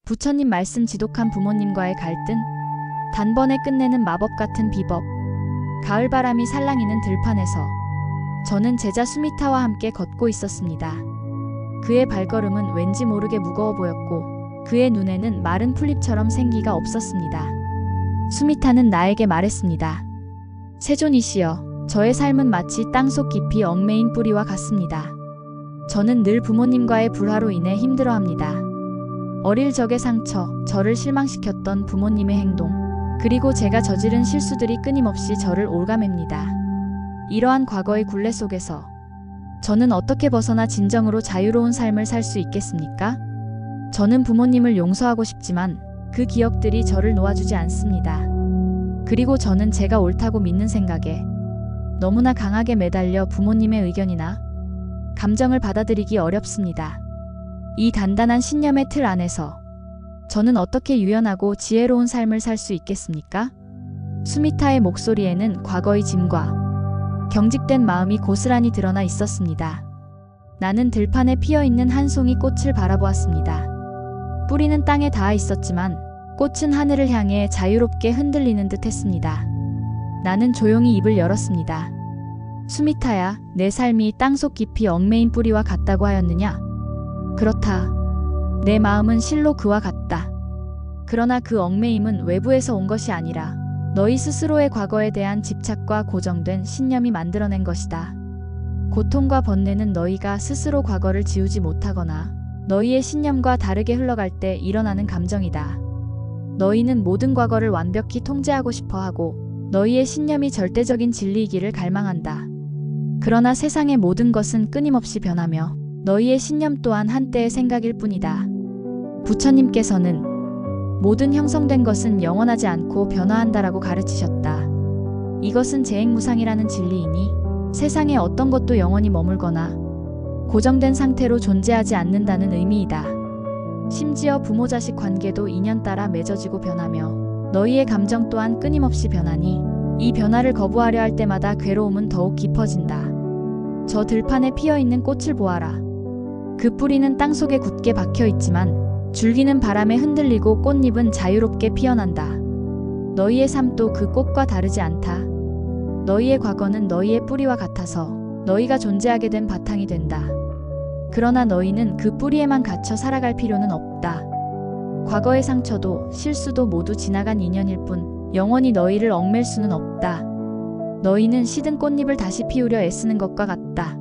부처님 말씀 지독한 부모님과의 갈등, 단번에 끝내는 마법 같은 비법, 가을바람이 살랑이는 들판에서 저는 제자 수미타와 함께 걷고 있었습니다. 그의 발걸음은 왠지 모르게 무거워 보였고 그의 눈에는 마른 풀잎처럼 생기가 없었습니다. 수미타는 나에게 말했습니다. 세존이시여, 저의 삶은 마치 땅속 깊이 얽매인 뿌리와 같습니다. 저는 늘 부모님과의 불화로 인해 힘들어합니다. 어릴 적의 상처, 저를 실망시켰던 부모님의 행동, 그리고 제가 저지른 실수들이 끊임없이 저를 올가맵니다. 이러한 과거의 굴레 속에서 저는 어떻게 벗어나 진정으로 자유로운 삶을 살 수 있겠습니까? 저는 부모님을 용서하고 싶지만 그 기억들이 저를 놓아주지 않습니다. 그리고 저는 제가 옳다고 믿는 생각에 너무나 강하게 매달려 부모님의 의견이나 감정을 받아들이기 어렵습니다. 이 단단한 신념의 틀 안에서 저는 어떻게 유연하고 지혜로운 삶을 살 수 있겠습니까? 수미타의 목소리에는 과거의 짐과 경직된 마음이 고스란히 드러나 있었습니다. 나는 들판에 피어있는 한 송이 꽃을 바라보았습니다. 뿌리는 땅에 닿아 있었지만 꽃은 하늘을 향해 자유롭게 흔들리는 듯 했습니다. 나는 조용히 입을 열었습니다. 수미타야, 내 삶이 땅속 깊이 얽매인 뿌리와 같다고 하였느냐? 그렇다. 내 마음은 실로 그와 같다. 그러나 그 얽매임은 외부에서 온 것이 아니라 너희 스스로의 과거에 대한 집착과 고정된 신념이 만들어낸 것이다. 고통과 번뇌는 너희가 스스로 과거를 지우지 못하거나 너희의 신념과 다르게 흘러갈 때 일어나는 감정이다. 너희는 모든 과거를 완벽히 통제하고 싶어 하고 너희의 신념이 절대적인 진리이기를 갈망한다. 그러나 세상의 모든 것은 끊임없이 변하며 너희의 신념 또한 한때의 생각일 뿐이다. 부처님께서는 모든 형성된 것은 영원하지 않고 변화한다라고 가르치셨다. 이것은 재행무상이라는 진리이니 세상에 어떤 것도 영원히 머물거나 고정된 상태로 존재하지 않는다는 의미이다. 심지어 부모 자식 관계도 인연 따라 맺어지고 변하며 너희의 감정 또한 끊임없이 변하니 이 변화를 거부하려 할 때마다 괴로움은 더욱 깊어진다. 저 들판에 피어있는 꽃을 보아라. 그 뿌리는 땅속에 굳게 박혀있지만 줄기는 바람에 흔들리고 꽃잎은 자유롭게 피어난다. 너희의 삶도 그 꽃과 다르지 않다. 너희의 과거는 너희의 뿌리와 같아서 너희가 존재하게 된 바탕이 된다. 그러나 너희는 그 뿌리에만 갇혀 살아갈 필요는 없다. 과거의 상처도 실수도 모두 지나간 인연일 뿐 영원히 너희를 얽맬 수는 없다. 너희는 시든 꽃잎을 다시 피우려 애쓰는 것과 같다.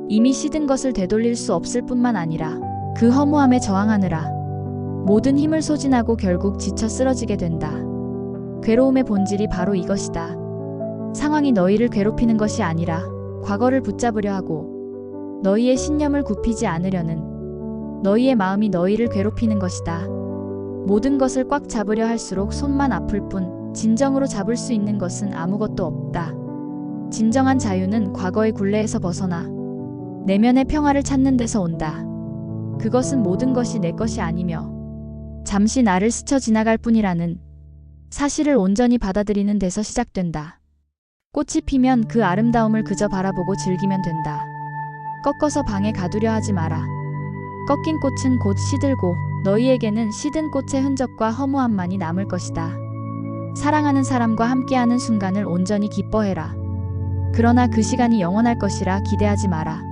이미 시든 것을 되돌릴 수 없을 뿐만 아니라 그 허무함에 저항하느라 모든 힘을 소진하고 결국 지쳐 쓰러지게 된다. 괴로움의 본질이 바로 이것이다. 상황이 너희를 괴롭히는 것이 아니라 과거를 붙잡으려 하고 너희의 신념을 굽히지 않으려는 너희의 마음이 너희를 괴롭히는 것이다. 모든 것을 꽉 잡으려 할수록 손만 아플 뿐 진정으로 잡을 수 있는 것은 아무것도 없다. 진정한 자유는 과거의 굴레에서 벗어나 내면의 평화를 찾는 데서 온다. 그것은 모든 것이 내 것이 아니며 잠시 나를 스쳐 지나갈 뿐이라는 사실을 온전히 받아들이는 데서 시작된다. 꽃이 피면 그 아름다움을 그저 바라보고 즐기면 된다. 꺾어서 방에 가두려 하지 마라. 꺾인 꽃은 곧 시들고 너희에게는 시든 꽃의 흔적과 허무함만이 남을 것이다. 사랑하는 사람과 함께하는 순간을 온전히 기뻐해라. 그러나 그 시간이 영원할 것이라 기대하지 마라.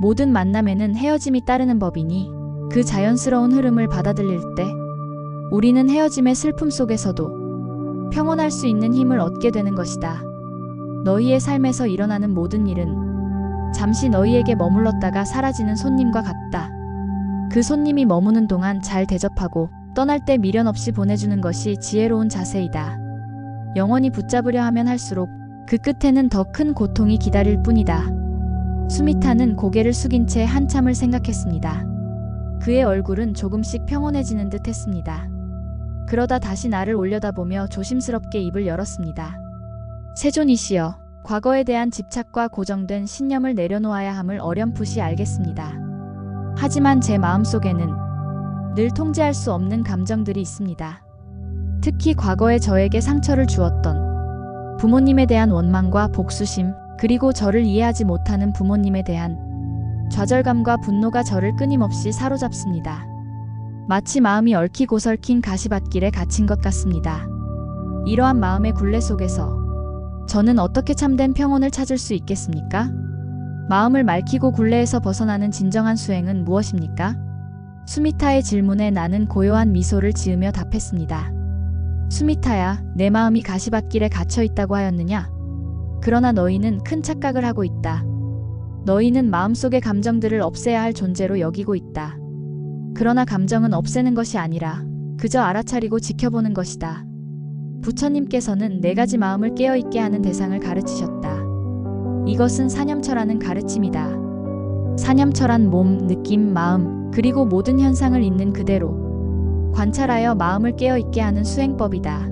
모든 만남에는 헤어짐이 따르는 법이니 그 자연스러운 흐름을 받아들일 때 우리는 헤어짐의 슬픔 속에서도 평온할 수 있는 힘을 얻게 되는 것이다. 너희의 삶에서 일어나는 모든 일은 잠시 너희에게 머물렀다가 사라지는 손님과 같다. 그 손님이 머무는 동안 잘 대접하고 떠날 때 미련 없이 보내주는 것이 지혜로운 자세이다. 영원히 붙잡으려 하면 할수록 그 끝에는 더 큰 고통이 기다릴 뿐이다. 수미타는 고개를 숙인 채 한참을 생각했습니다. 그의 얼굴은 조금씩 평온해지는 듯 했습니다. 그러다 다시 나를 올려다보며 조심스럽게 입을 열었습니다. 세존이시여, 과거에 대한 집착과 고정된 신념을 내려놓아야 함을 어렴풋이 알겠습니다. 하지만 제 마음속에는 늘 통제할 수 없는 감정들이 있습니다. 특히 과거에 저에게 상처를 주었던 부모님에 대한 원망과 복수심, 그리고 저를 이해하지 못하는 부모님에 대한 좌절감과 분노가 저를 끊임없이 사로잡습니다. 마치 마음이 얽히고 설킨 가시밭길에 갇힌 것 같습니다. 이러한 마음의 굴레 속에서 저는 어떻게 참된 평온을 찾을 수 있겠습니까? 마음을 맑히고 굴레에서 벗어나는 진정한 수행은 무엇입니까? 수미타의 질문에 나는 고요한 미소를 지으며 답했습니다. 수미타야, 내 마음이 가시밭길에 갇혀 있다고 하였느냐? 그러나 너희는 큰 착각을 하고 있다. 너희는 마음속의 감정들을 없애야 할 존재로 여기고 있다. 그러나 감정은 없애는 것이 아니라 그저 알아차리고 지켜보는 것이다. 부처님께서는 4가지 마음을 깨어있게 하는 대상을 가르치셨다. 이것은 사념처라는 가르침이다. 사념처란 몸, 느낌, 마음, 그리고 모든 현상을 있는 그대로 관찰하여 마음을 깨어있게 하는 수행법이다.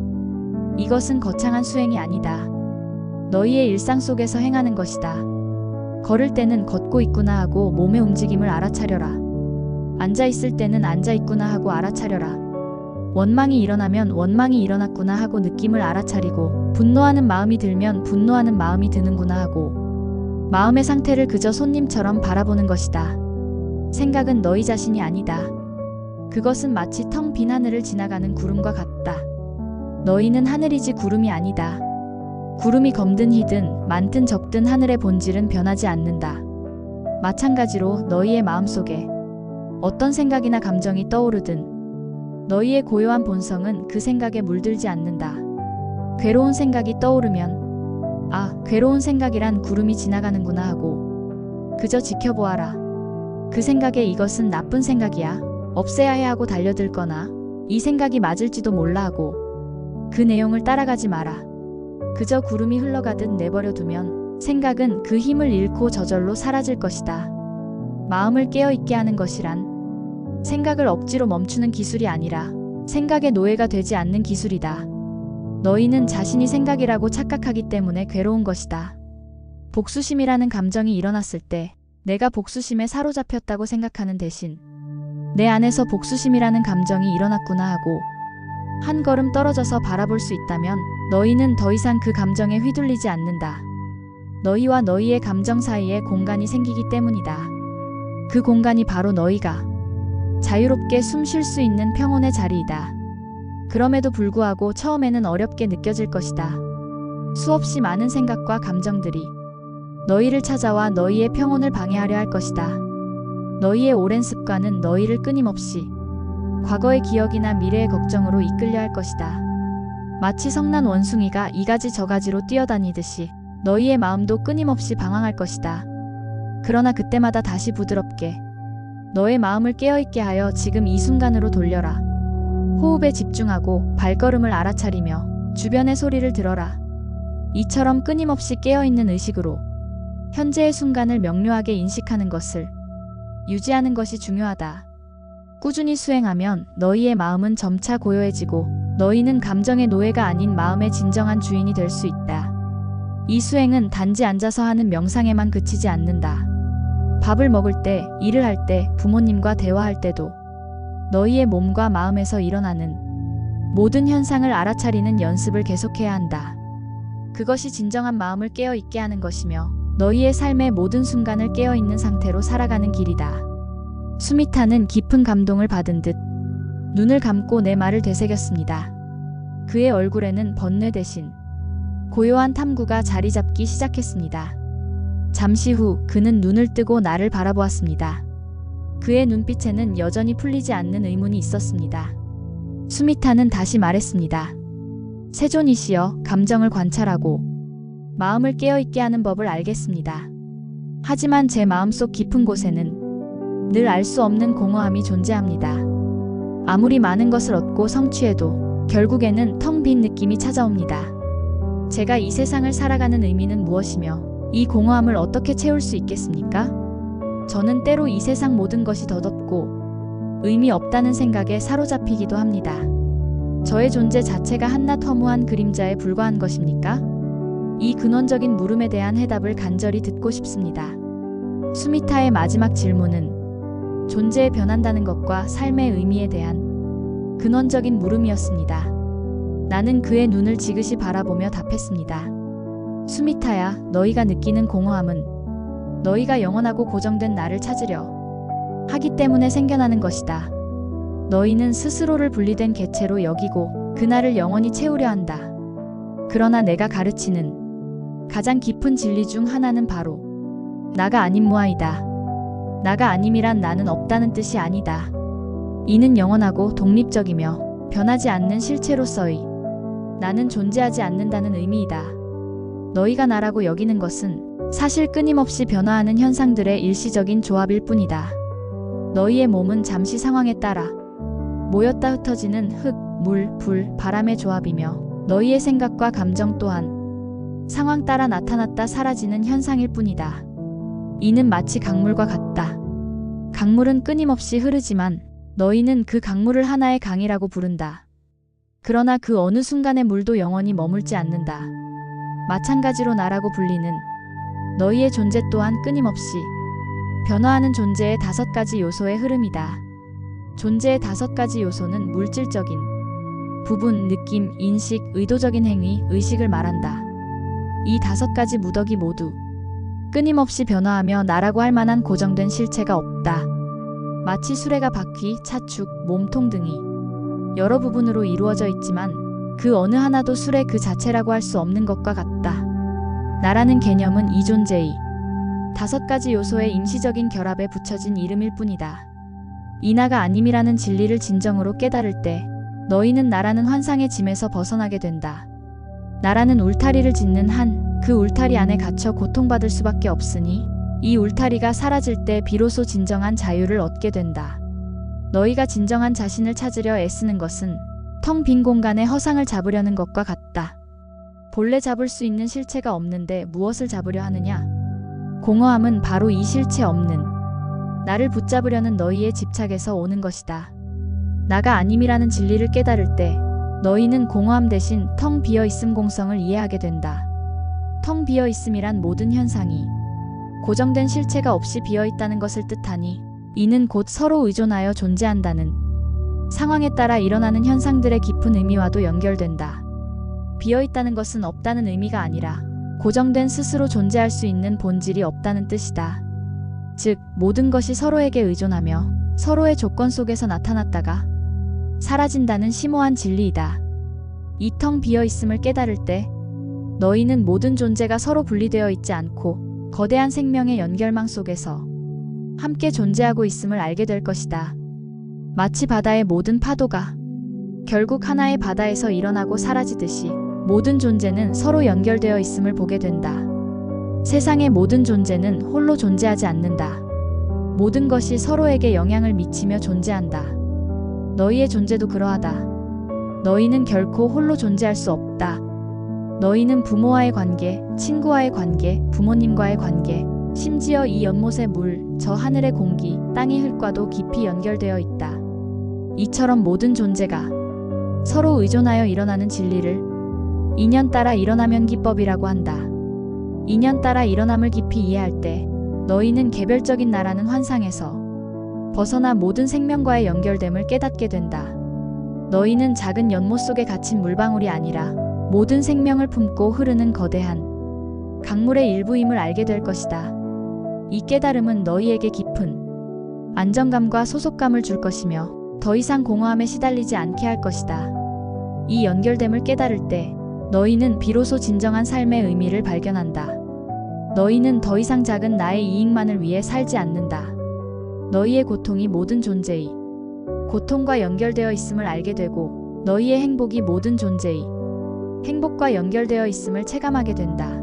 이것은 거창한 수행이 아니다. 너희의 일상 속에서 행하는 것이다. 걸을 때는 걷고 있구나 하고 몸의 움직임을 알아차려라. 앉아 있을 때는 앉아 있구나 하고 알아차려라. 원망이 일어나면 원망이 일어났구나 하고 느낌을 알아차리고, 분노하는 마음이 들면 분노하는 마음이 드는구나 하고 마음의 상태를 그저 손님처럼 바라보는 것이다. 생각은 너희 자신이 아니다. 그것은 마치 텅 빈 하늘을 지나가는 구름과 같다. 너희는 하늘이지 구름이 아니다. 구름이 검든 희든 많든 적든 하늘의 본질은 변하지 않는다. 마찬가지로 너희의 마음속에 어떤 생각이나 감정이 떠오르든 너희의 고요한 본성은 그 생각에 물들지 않는다. 괴로운 생각이 떠오르면 괴로운 생각이란 구름이 지나가는구나 하고 그저 지켜보아라. 그 생각에 이것은 나쁜 생각이야, 없애야 해 하고 달려들거나 이 생각이 맞을지도 몰라 하고 그 내용을 따라가지 마라. 그저 구름이 흘러가듯 내버려 두면 생각은 그 힘을 잃고 저절로 사라질 것이다. 마음을 깨어있게 하는 것이란 생각을 억지로 멈추는 기술이 아니라 생각의 노예가 되지 않는 기술이다. 너희는 자신이 생각이라고 착각하기 때문에 괴로운 것이다. 복수심이라는 감정이 일어났을 때 내가 복수심에 사로잡혔다고 생각하는 대신 내 안에서 복수심이라는 감정이 일어났구나 하고 한 걸음 떨어져서 바라볼 수 있다면 너희는 더 이상 그 감정에 휘둘리지 않는다. 너희와 너희의 감정 사이에 공간이 생기기 때문이다. 그 공간이 바로 너희가 자유롭게 숨 쉴 수 있는 평온의 자리이다. 그럼에도 불구하고 처음에는 어렵게 느껴질 것이다. 수없이 많은 생각과 감정들이 너희를 찾아와 너희의 평온을 방해하려 할 것이다. 너희의 오랜 습관은 너희를 끊임없이 과거의 기억이나 미래의 걱정으로 이끌려 할 것이다. 마치 성난 원숭이가 이 가지 저 가지로 뛰어다니듯이 너희의 마음도 끊임없이 방황할 것이다. 그러나 그때마다 다시 부드럽게 너의 마음을 깨어있게 하여 지금 이 순간으로 돌려라. 호흡에 집중하고 발걸음을 알아차리며 주변의 소리를 들어라. 이처럼 끊임없이 깨어있는 의식으로 현재의 순간을 명료하게 인식하는 것을 유지하는 것이 중요하다. 꾸준히 수행하면 너희의 마음은 점차 고요해지고 너희는 감정의 노예가 아닌 마음의 진정한 주인이 될 수 있다. 이 수행은 단지 앉아서 하는 명상에만 그치지 않는다. 밥을 먹을 때, 일을 할 때, 부모님과 대화할 때도 너희의 몸과 마음에서 일어나는 모든 현상을 알아차리는 연습을 계속해야 한다. 그것이 진정한 마음을 깨어있게 하는 것이며 너희의 삶의 모든 순간을 깨어있는 상태로 살아가는 길이다. 수미타는 깊은 감동을 받은 듯 눈을 감고 내 말을 되새겼습니다. 그의 얼굴에는 번뇌 대신 고요한 탐구가 자리 잡기 시작했습니다. 잠시 후 그는 눈을 뜨고 나를 바라보았습니다. 그의 눈빛에는 여전히 풀리지 않는 의문이 있었습니다. 수미타는 다시 말했습니다. 세존이시여, 감정을 관찰하고 마음을 깨어있게 하는 법을 알겠습니다. 하지만 제 마음속 깊은 곳에는 늘 알 수 없는 공허함이 존재합니다. 아무리 많은 것을 얻고 성취해도 결국에는 텅 빈 느낌이 찾아옵니다. 제가 이 세상을 살아가는 의미는 무엇이며 이 공허함을 어떻게 채울 수 있겠습니까? 저는 때로 이 세상 모든 것이 덧없고 의미 없다는 생각에 사로잡히기도 합니다. 저의 존재 자체가 한낱 허무한 그림자에 불과한 것입니까? 이 근원적인 물음에 대한 해답을 간절히 듣고 싶습니다. 수미타의 마지막 질문은 존재에 변한다는 것과 삶의 의미에 대한 근원적인 물음이었습니다. 나는 그의 눈을 지그시 바라보며 답했습니다. 수미타야, 너희가 느끼는 공허함은 너희가 영원하고 고정된 나를 찾으려 하기 때문에 생겨나는 것이다. 너희는 스스로를 분리된 개체로 여기고 그날을 영원히 채우려 한다. 그러나 내가 가르치는 가장 깊은 진리 중 하나는 바로 나가 아님 무아이다. 나가 아님이란 나는 없다는 뜻이 아니다. 이는 영원하고 독립적이며 변하지 않는 실체로서의 나는 존재하지 않는다는 의미이다. 너희가 나라고 여기는 것은 사실 끊임없이 변화하는 현상들의 일시적인 조합일 뿐이다. 너희의 몸은 잠시 상황에 따라 모였다 흩어지는 흙, 물, 불, 바람의 조합이며 너희의 생각과 감정 또한 상황 따라 나타났다 사라지는 현상일 뿐이다. 이는 마치 강물과 같다. 강물은 끊임없이 흐르지만 너희는 그 강물을 하나의 강이라고 부른다. 그러나 그 어느 순간의 물도 영원히 머물지 않는다. 마찬가지로 나라고 불리는 너희의 존재 또한 끊임없이 변화하는 존재의 5가지 요소의 흐름이다. 존재의 5가지 요소는 물질적인 부분, 느낌, 인식, 의도적인 행위, 의식을 말한다. 이 5가지 무더기 모두 끊임없이 변화하며 나라고 할 만한 고정된 실체가 없다. 마치 수레가 바퀴, 차축, 몸통 등이 여러 부분으로 이루어져 있지만 그 어느 하나도 수레 그 자체라고 할 수 없는 것과 같다. 나라는 개념은 이 존재의 5가지 요소의 임시적인 결합에 붙여진 이름일 뿐이다. 이 나가 아님이라는 진리를 진정으로 깨달을 때 너희는 나라는 환상의 짐에서 벗어나게 된다. 나라는 울타리를 짓는 한 그 울타리 안에 갇혀 고통받을 수밖에 없으니 이 울타리가 사라질 때 비로소 진정한 자유를 얻게 된다. 너희가 진정한 자신을 찾으려 애쓰는 것은 텅 빈 공간에 허상을 잡으려는 것과 같다. 본래 잡을 수 있는 실체가 없는데 무엇을 잡으려 하느냐? 공허함은 바로 이 실체 없는 나를 붙잡으려는 너희의 집착에서 오는 것이다. 나가 아님이라는 진리를 깨달을 때 너희는 공허함 대신 텅 비어있음 공성을 이해하게 된다. 텅 비어있음이란 모든 현상이 고정된 실체가 없이 비어있다는 것을 뜻하니 이는 곧 서로 의존하여 존재한다는 상황에 따라 일어나는 현상들의 깊은 의미와도 연결된다. 비어있다는 것은 없다는 의미가 아니라 고정된 스스로 존재할 수 있는 본질이 없다는 뜻이다. 즉, 모든 것이 서로에게 의존하며 서로의 조건 속에서 나타났다가 사라진다는 심오한 진리이다. 이 텅 비어있음을 깨달을 때 너희는 모든 존재가 서로 분리되어 있지 않고 거대한 생명의 연결망 속에서 함께 존재하고 있음을 알게 될 것이다. 마치 바다의 모든 파도가 결국 하나의 바다에서 일어나고 사라지듯이 모든 존재는 서로 연결되어 있음을 보게 된다. 세상의 모든 존재는 홀로 존재하지 않는다. 모든 것이 서로에게 영향을 미치며 존재한다. 너희의 존재도 그러하다. 너희는 결코 홀로 존재할 수 없다. 너희는 부모와의 관계, 친구와의 관계, 부모님과의 관계, 심지어 이 연못의 물, 저 하늘의 공기, 땅의 흙과도 깊이 연결되어 있다. 이처럼 모든 존재가 서로 의존하여 일어나는 진리를 인연 따라 일어나면 기법이라고 한다. 인연 따라 일어남을 깊이 이해할 때 너희는 개별적인 나라는 환상에서 벗어나 모든 생명과의 연결됨을 깨닫게 된다. 너희는 작은 연못 속에 갇힌 물방울이 아니라 모든 생명을 품고 흐르는 거대한 강물의 일부임을 알게 될 것이다. 이 깨달음은 너희에게 깊은 안정감과 소속감을 줄 것이며 더 이상 공허함에 시달리지 않게 할 것이다. 이 연결됨을 깨달을 때 너희는 비로소 진정한 삶의 의미를 발견한다. 너희는 더 이상 작은 나의 이익만을 위해 살지 않는다. 너희의 고통이 모든 존재의 고통과 연결되어 있음을 알게 되고 너희의 행복이 모든 존재의 행복과 연결되어 있음을 체감하게 된다.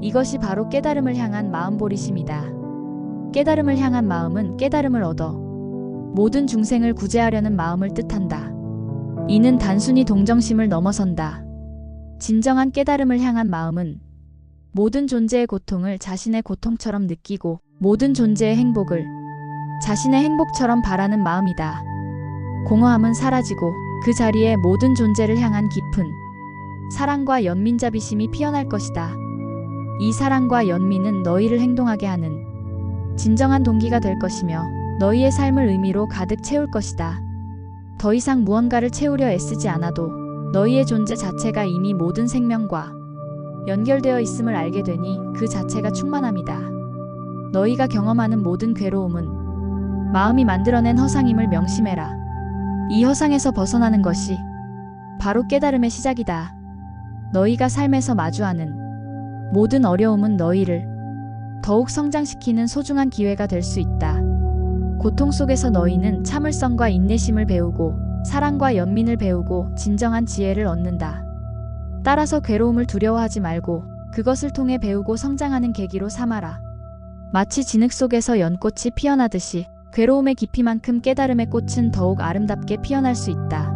이것이 바로 깨달음을 향한 마음보리심이다. 깨달음을 향한 마음은 깨달음을 얻어 모든 중생을 구제하려는 마음을 뜻한다. 이는 단순히 동정심을 넘어선다. 진정한 깨달음을 향한 마음은 모든 존재의 고통을 자신의 고통처럼 느끼고 모든 존재의 행복을 자신의 행복처럼 바라는 마음이다. 공허함은 사라지고 그 자리에 모든 존재를 향한 깊은 사랑과 연민자비심이 피어날 것이다. 이 사랑과 연민은 너희를 행동하게 하는 진정한 동기가 될 것이며 너희의 삶을 의미로 가득 채울 것이다. 더 이상 무언가를 채우려 애쓰지 않아도 너희의 존재 자체가 이미 모든 생명과 연결되어 있음을 알게 되니 그 자체가 충만함이다. 너희가 경험하는 모든 괴로움은 마음이 만들어낸 허상임을 명심해라. 이 허상에서 벗어나는 것이 바로 깨달음의 시작이다. 너희가 삶에서 마주하는 모든 어려움은 너희를 더욱 성장시키는 소중한 기회가 될 수 있다. 고통 속에서 너희는 참을성과 인내심을 배우고 사랑과 연민을 배우고 진정한 지혜를 얻는다. 따라서 괴로움을 두려워하지 말고 그것을 통해 배우고 성장하는 계기로 삼아라. 마치 진흙 속에서 연꽃이 피어나듯이 괴로움의 깊이만큼 깨달음의 꽃은 더욱 아름답게 피어날 수 있다.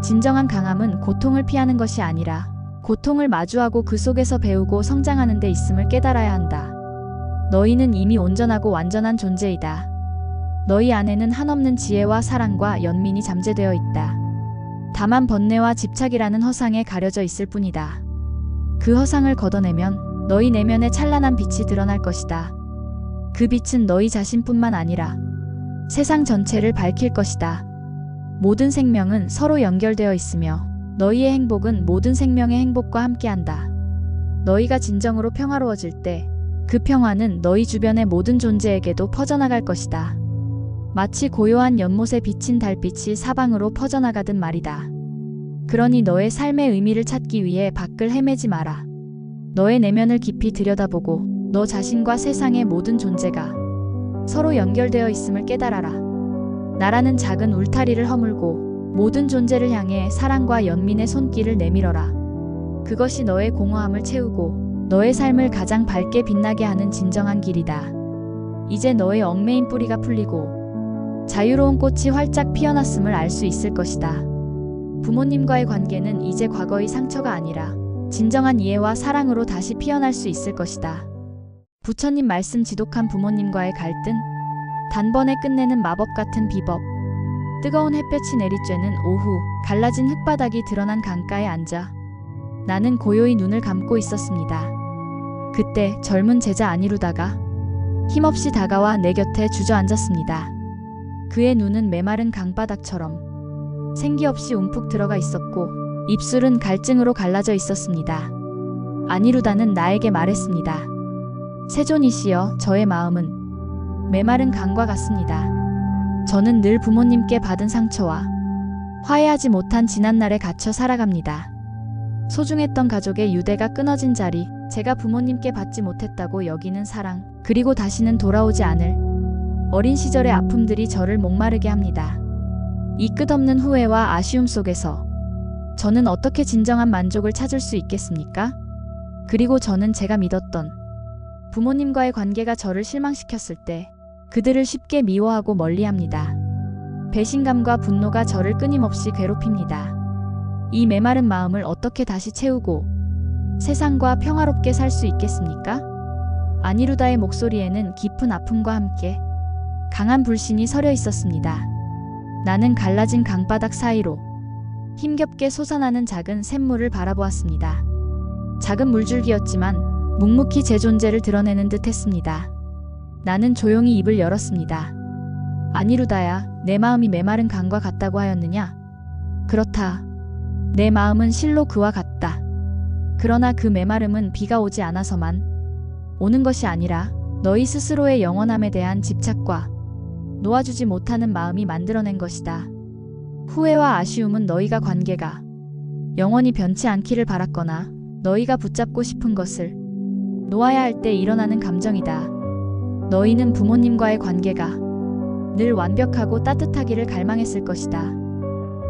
진정한 강함은 고통을 피하는 것이 아니라 고통을 마주하고 그 속에서 배우고 성장하는 데 있음을 깨달아야 한다. 너희는 이미 온전하고 완전한 존재이다. 너희 안에는 한없는 지혜와 사랑과 연민이 잠재되어 있다. 다만 번뇌와 집착이라는 허상에 가려져 있을 뿐이다. 그 허상을 걷어내면 너희 내면의 찬란한 빛이 드러날 것이다. 그 빛은 너희 자신뿐만 아니라 세상 전체를 밝힐 것이다. 모든 생명은 서로 연결되어 있으며 너희의 행복은 모든 생명의 행복과 함께한다. 너희가 진정으로 평화로워질 때 그 평화는 너희 주변의 모든 존재에게도 퍼져나갈 것이다. 마치 고요한 연못에 비친 달빛이 사방으로 퍼져나가듯 말이다. 그러니 너의 삶의 의미를 찾기 위해 밖을 헤매지 마라. 너의 내면을 깊이 들여다보고 너 자신과 세상의 모든 존재가 서로 연결되어 있음을 깨달아라. 나라는 작은 울타리를 허물고 모든 존재를 향해 사랑과 연민의 손길을 내밀어라. 그것이 너의 공허함을 채우고 너의 삶을 가장 밝게 빛나게 하는 진정한 길이다. 이제 너의 얽매인 뿌리가 풀리고 자유로운 꽃이 활짝 피어났음을 알 수 있을 것이다. 부모님과의 관계는 이제 과거의 상처가 아니라 진정한 이해와 사랑으로 다시 피어날 수 있을 것이다. 부처님 말씀 지독한 부모님과의 갈등, 단번에 끝내는 마법 같은 비법. 뜨거운 햇볕이 내리쬐는 오후, 갈라진 흙바닥이 드러난 강가에 앉아 나는 고요히 눈을 감고 있었습니다. 그때 젊은 제자 아니루다가 힘없이 다가와 내 곁에 주저앉았습니다. 그의 눈은 메마른 강바닥처럼 생기 없이 움푹 들어가 있었고 입술은 갈증으로 갈라져 있었습니다. 아니루다는 나에게 말했습니다. 세존이시여, 저의 마음은 메마른 강과 같습니다. 저는 늘 부모님께 받은 상처와 화해하지 못한 지난날에 갇혀 살아갑니다. 소중했던 가족의 유대가 끊어진 자리, 제가 부모님께 받지 못했다고 여기는 사랑, 그리고 다시는 돌아오지 않을 어린 시절의 아픔들이 저를 목마르게 합니다. 이 끝없는 후회와 아쉬움 속에서 저는 어떻게 진정한 만족을 찾을 수 있겠습니까? 그리고 저는 제가 믿었던 부모님과의 관계가 저를 실망시켰을 때 그들을 쉽게 미워하고 멀리합니다. 배신감과 분노가 저를 끊임없이 괴롭힙니다. 이 메마른 마음을 어떻게 다시 채우고 세상과 평화롭게 살 수 있겠습니까? 아니루다의 목소리에는 깊은 아픔과 함께 강한 불신이 서려 있었습니다. 나는 갈라진 강바닥 사이로 힘겹게 솟아나는 작은 샘물을 바라보았습니다. 작은 물줄기였지만 묵묵히 제 존재를 드러내는 듯 했습니다. 나는 조용히 입을 열었습니다. 아니루다야, 내 마음이 메마른 강과 같다고 하였느냐? 그렇다. 내 마음은 실로 그와 같다. 그러나 그 메마름은 비가 오지 않아서만 오는 것이 아니라 너희 스스로의 영원함에 대한 집착과 놓아주지 못하는 마음이 만들어낸 것이다. 후회와 아쉬움은 너희가 관계가 영원히 변치 않기를 바랐거나 너희가 붙잡고 싶은 것을 놓아야 할 때 일어나는 감정이다. 너희는 부모님과의 관계가 늘 완벽하고 따뜻하기를 갈망했을 것이다.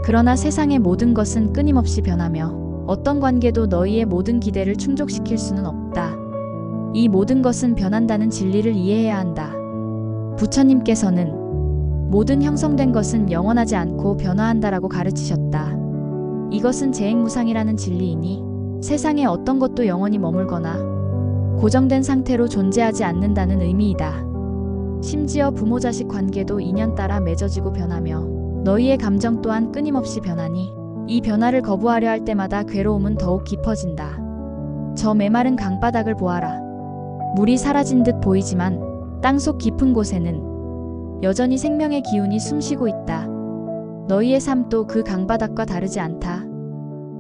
그러나 세상의 모든 것은 끊임없이 변하며 어떤 관계도 너희의 모든 기대를 충족시킬 수는 없다. 이 모든 것은 변한다는 진리를 이해해야 한다. 부처님께서는 모든 형성된 것은 영원하지 않고 변화한다라고 가르치셨다. 이것은 재행무상이라는 진리이니 세상의 어떤 것도 영원히 머물거나 고정된 상태로 존재하지 않는다는 의미이다. 심지어 부모-자식 관계도 인연 따라 맺어지고 변하며 너희의 감정 또한 끊임없이 변하니 이 변화를 거부하려 할 때마다 괴로움은 더욱 깊어진다. 저 메마른 강바닥을 보아라. 물이 사라진 듯 보이지만 땅속 깊은 곳에는 여전히 생명의 기운이 숨쉬고 있다. 너희의 삶도 그 강바닥과 다르지 않다.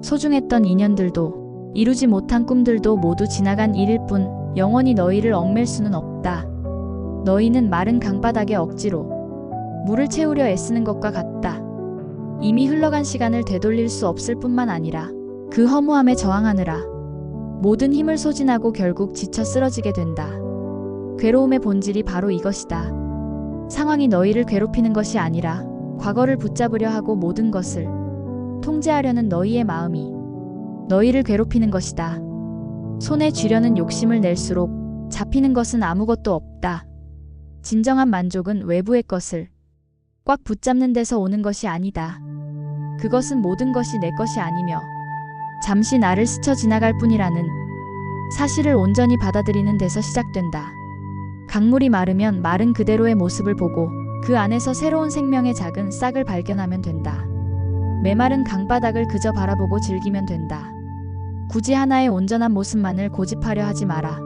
소중했던 인연들도 이루지 못한 꿈들도 모두 지나간 일일 뿐 영원히 너희를 얽맬 수는 없다. 너희는 마른 강바닥에 억지로 물을 채우려 애쓰는 것과 같다. 이미 흘러간 시간을 되돌릴 수 없을 뿐만 아니라 그 허무함에 저항하느라 모든 힘을 소진하고 결국 지쳐 쓰러지게 된다. 괴로움의 본질이 바로 이것이다. 상황이 너희를 괴롭히는 것이 아니라 과거를 붙잡으려 하고 모든 것을 통제하려는 너희의 마음이 너희를 괴롭히는 것이다. 손에 쥐려는 욕심을 낼수록 잡히는 것은 아무것도 없다. 진정한 만족은 외부의 것을 꽉 붙잡는 데서 오는 것이 아니다. 그것은 모든 것이 내 것이 아니며 잠시 나를 스쳐 지나갈 뿐이라는 사실을 온전히 받아들이는 데서 시작된다. 강물이 마르면 마른 그대로의 모습을 보고 그 안에서 새로운 생명의 작은 싹을 발견하면 된다. 메마른 강바닥을 그저 바라보고 즐기면 된다. 굳이 하나의 온전한 모습만을 고집하려 하지 마라.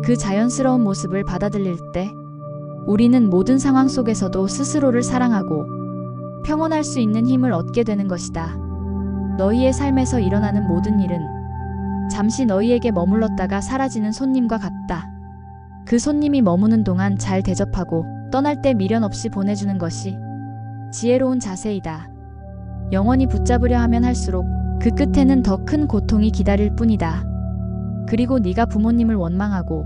그 자연스러운 모습을 받아들일 때 우리는 모든 상황 속에서도 스스로를 사랑하고 평온할 수 있는 힘을 얻게 되는 것이다. 너희의 삶에서 일어나는 모든 일은 잠시 너희에게 머물렀다가 사라지는 손님과 같다. 그 손님이 머무는 동안 잘 대접하고 떠날 때 미련 없이 보내주는 것이 지혜로운 자세이다. 영원히 붙잡으려 하면 할수록 그 끝에는 더 큰 고통이 기다릴 뿐이다. 그리고 네가 부모님을 원망하고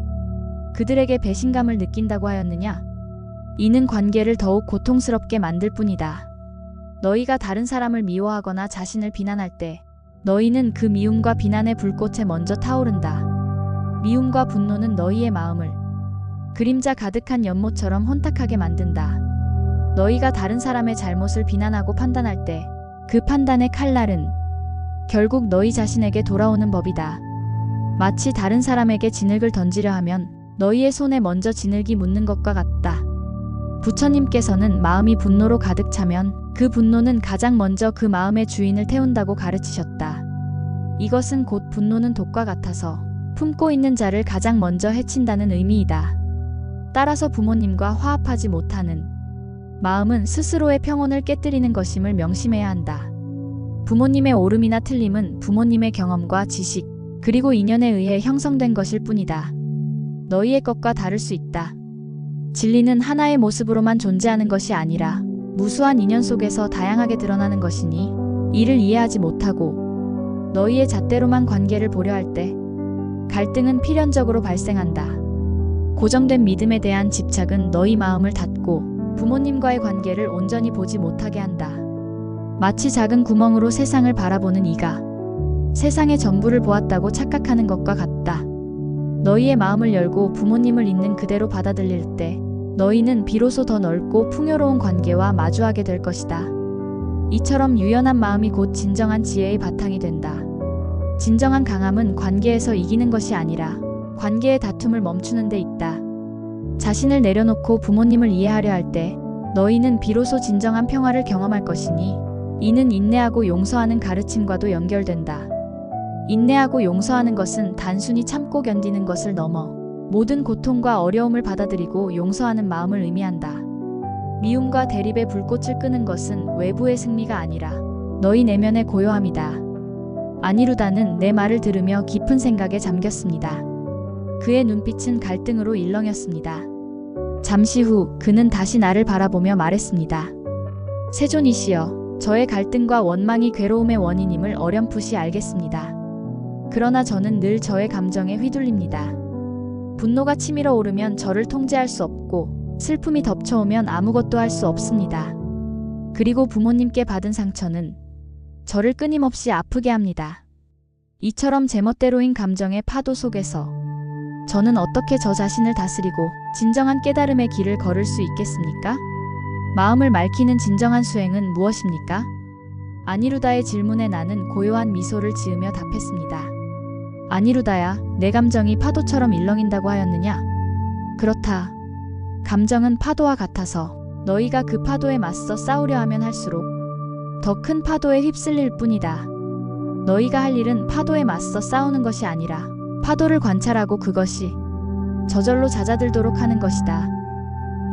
그들에게 배신감을 느낀다고 하였느냐? 이는 관계를 더욱 고통스럽게 만들 뿐이다. 너희가 다른 사람을 미워하거나 자신을 비난할 때 너희는 그 미움과 비난의 불꽃에 먼저 타오른다. 미움과 분노는 너희의 마음을 그림자 가득한 연못처럼 혼탁하게 만든다. 너희가 다른 사람의 잘못을 비난하고 판단할 때 그 판단의 칼날은 결국 너희 자신에게 돌아오는 법이다. 마치 다른 사람에게 진흙을 던지려 하면 너희의 손에 먼저 진흙이 묻는 것과 같다. 부처님께서는 마음이 분노로 가득 차면 그 분노는 가장 먼저 그 마음의 주인을 태운다고 가르치셨다. 이것은 곧 분노는 독과 같아서 품고 있는 자를 가장 먼저 해친다는 의미이다. 따라서 부모님과 화합하지 못하는 마음은 스스로의 평온을 깨뜨리는 것임을 명심해야 한다. 부모님의 옳음이나 틀림은 부모님의 경험과 지식, 그리고 인연에 의해 형성된 것일 뿐이다. 너희의 것과 다를 수 있다. 진리는 하나의 모습으로만 존재하는 것이 아니라 무수한 인연 속에서 다양하게 드러나는 것이니 이를 이해하지 못하고 너희의 잣대로만 관계를 보려 할 때 갈등은 필연적으로 발생한다. 고정된 믿음에 대한 집착은 너희 마음을 닫고 부모님과의 관계를 온전히 보지 못하게 한다. 마치 작은 구멍으로 세상을 바라보는 이가 세상의 전부를 보았다고 착각하는 것과 같다. 너희의 마음을 열고 부모님을 있는 그대로 받아들일 때 너희는 비로소 더 넓고 풍요로운 관계와 마주하게 될 것이다. 이처럼 유연한 마음이 곧 진정한 지혜의 바탕이 된다. 진정한 강함은 관계에서 이기는 것이 아니라 관계의 다툼을 멈추는 데 있다. 자신을 내려놓고 부모님을 이해하려 할 때 너희는 비로소 진정한 평화를 경험할 것이니 이는 인내하고 용서하는 가르침과도 연결된다. 인내하고 용서하는 것은 단순히 참고 견디는 것을 넘어 모든 고통과 어려움을 받아들이고 용서하는 마음을 의미한다. 미움과 대립의 불꽃을 끄는 것은 외부의 승리가 아니라 너희 내면의 고요함이다. 아니루다는 내 말을 들으며 깊은 생각에 잠겼습니다. 그의 눈빛은 갈등으로 일렁였습니다. 잠시 후 그는 다시 나를 바라보며 말했습니다. 세존이시여, 저의 갈등과 원망이 괴로움의 원인임을 어렴풋이 알겠습니다. 그러나 저는 늘 저의 감정에 휘둘립니다. 분노가 치밀어 오르면 저를 통제할 수 없고 슬픔이 덮쳐오면 아무것도 할 수 없습니다. 그리고 부모님께 받은 상처는 저를 끊임없이 아프게 합니다. 이처럼 제멋대로인 감정의 파도 속에서 저는 어떻게 저 자신을 다스리고 진정한 깨달음의 길을 걸을 수 있겠습니까? 마음을 맑히는 진정한 수행은 무엇입니까? 아니루다의 질문에 나는 고요한 미소를 지으며 답했습니다. 아니루다야, 내 감정이 파도처럼 일렁인다고 하였느냐? 그렇다. 감정은 파도와 같아서 너희가 그 파도에 맞서 싸우려 하면 할수록 더 큰 파도에 휩쓸릴 뿐이다. 너희가 할 일은 파도에 맞서 싸우는 것이 아니라 파도를 관찰하고 그것이 저절로 잦아들도록 하는 것이다.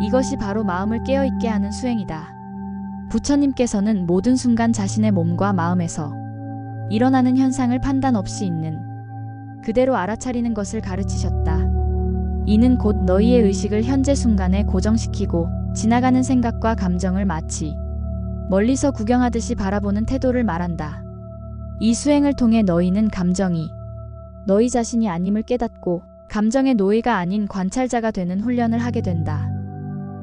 이것이 바로 마음을 깨어있게 하는 수행이다. 부처님께서는 모든 순간 자신의 몸과 마음에서 일어나는 현상을 판단 없이 있는 그대로 알아차리는 것을 가르치셨다. 이는 곧 너희의 의식을 현재 순간에 고정시키고 지나가는 생각과 감정을 마치 멀리서 구경하듯이 바라보는 태도를 말한다. 이 수행을 통해 너희는 감정이 너희 자신이 아님을 깨닫고 감정의 노예가 아닌 관찰자가 되는 훈련을 하게 된다.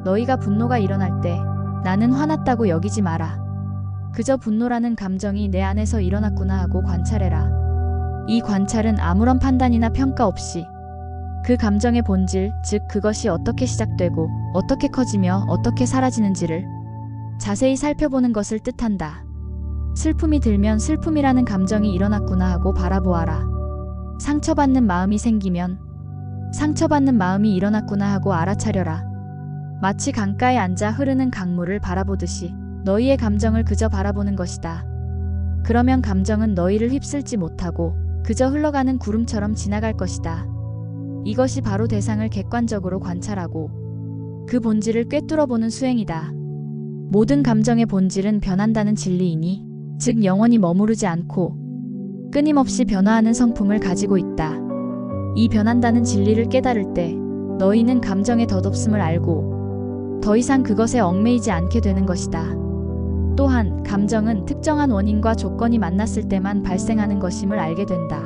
너희가 분노가 일어날 때 나는 화났다고 여기지 마라. 그저 분노라는 감정이 내 안에서 일어났구나 하고 관찰해라. 이 관찰은 아무런 판단이나 평가 없이 그 감정의 본질, 즉 그것이 어떻게 시작되고 어떻게 커지며 어떻게 사라지는지를 자세히 살펴보는 것을 뜻한다. 슬픔이 들면 슬픔이라는 감정이 일어났구나 하고 바라보아라. 상처받는 마음이 생기면 상처받는 마음이 일어났구나 하고 알아차려라. 마치 강가에 앉아 흐르는 강물을 바라보듯이 너희의 감정을 그저 바라보는 것이다. 그러면 감정은 너희를 휩쓸지 못하고 그저 흘러가는 구름처럼 지나갈 것이다. 이것이 바로 대상을 객관적으로 관찰하고 그 본질을 꿰뚫어보는 수행이다. 모든 감정의 본질은 변한다는 진리이니, 즉 영원히 머무르지 않고 끊임없이 변화하는 성품을 가지고 있다. 이 변한다는 진리를 깨달을 때 너희는 감정의 덧없음을 알고 더 이상 그것에 얽매이지 않게 되는 것이다. 또한 감정은 특정한 원인과 조건이 만났을 때만 발생하는 것임을 알게 된다.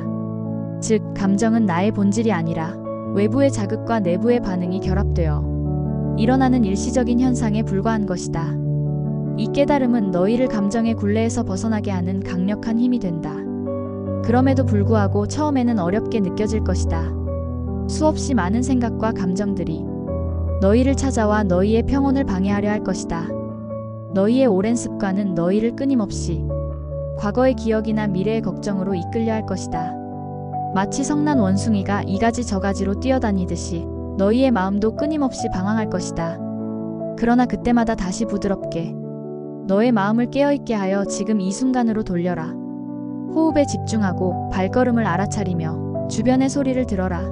즉, 감정은 나의 본질이 아니라 외부의 자극과 내부의 반응이 결합되어 일어나는 일시적인 현상에 불과한 것이다. 이 깨달음은 너희를 감정의 굴레에서 벗어나게 하는 강력한 힘이 된다. 그럼에도 불구하고 처음에는 어렵게 느껴질 것이다. 수없이 많은 생각과 감정들이 너희를 찾아와 너희의 평온을 방해하려 할 것이다. 너희의 오랜 습관은 너희를 끊임없이 과거의 기억이나 미래의 걱정으로 이끌려 할 것이다. 마치 성난 원숭이가 이 가지 저 가지로 뛰어다니듯이 너희의 마음도 끊임없이 방황할 것이다. 그러나 그때마다 다시 부드럽게 너의 마음을 깨어있게 하여 지금 이 순간으로 돌려라. 호흡에 집중하고 발걸음을 알아차리며 주변의 소리를 들어라.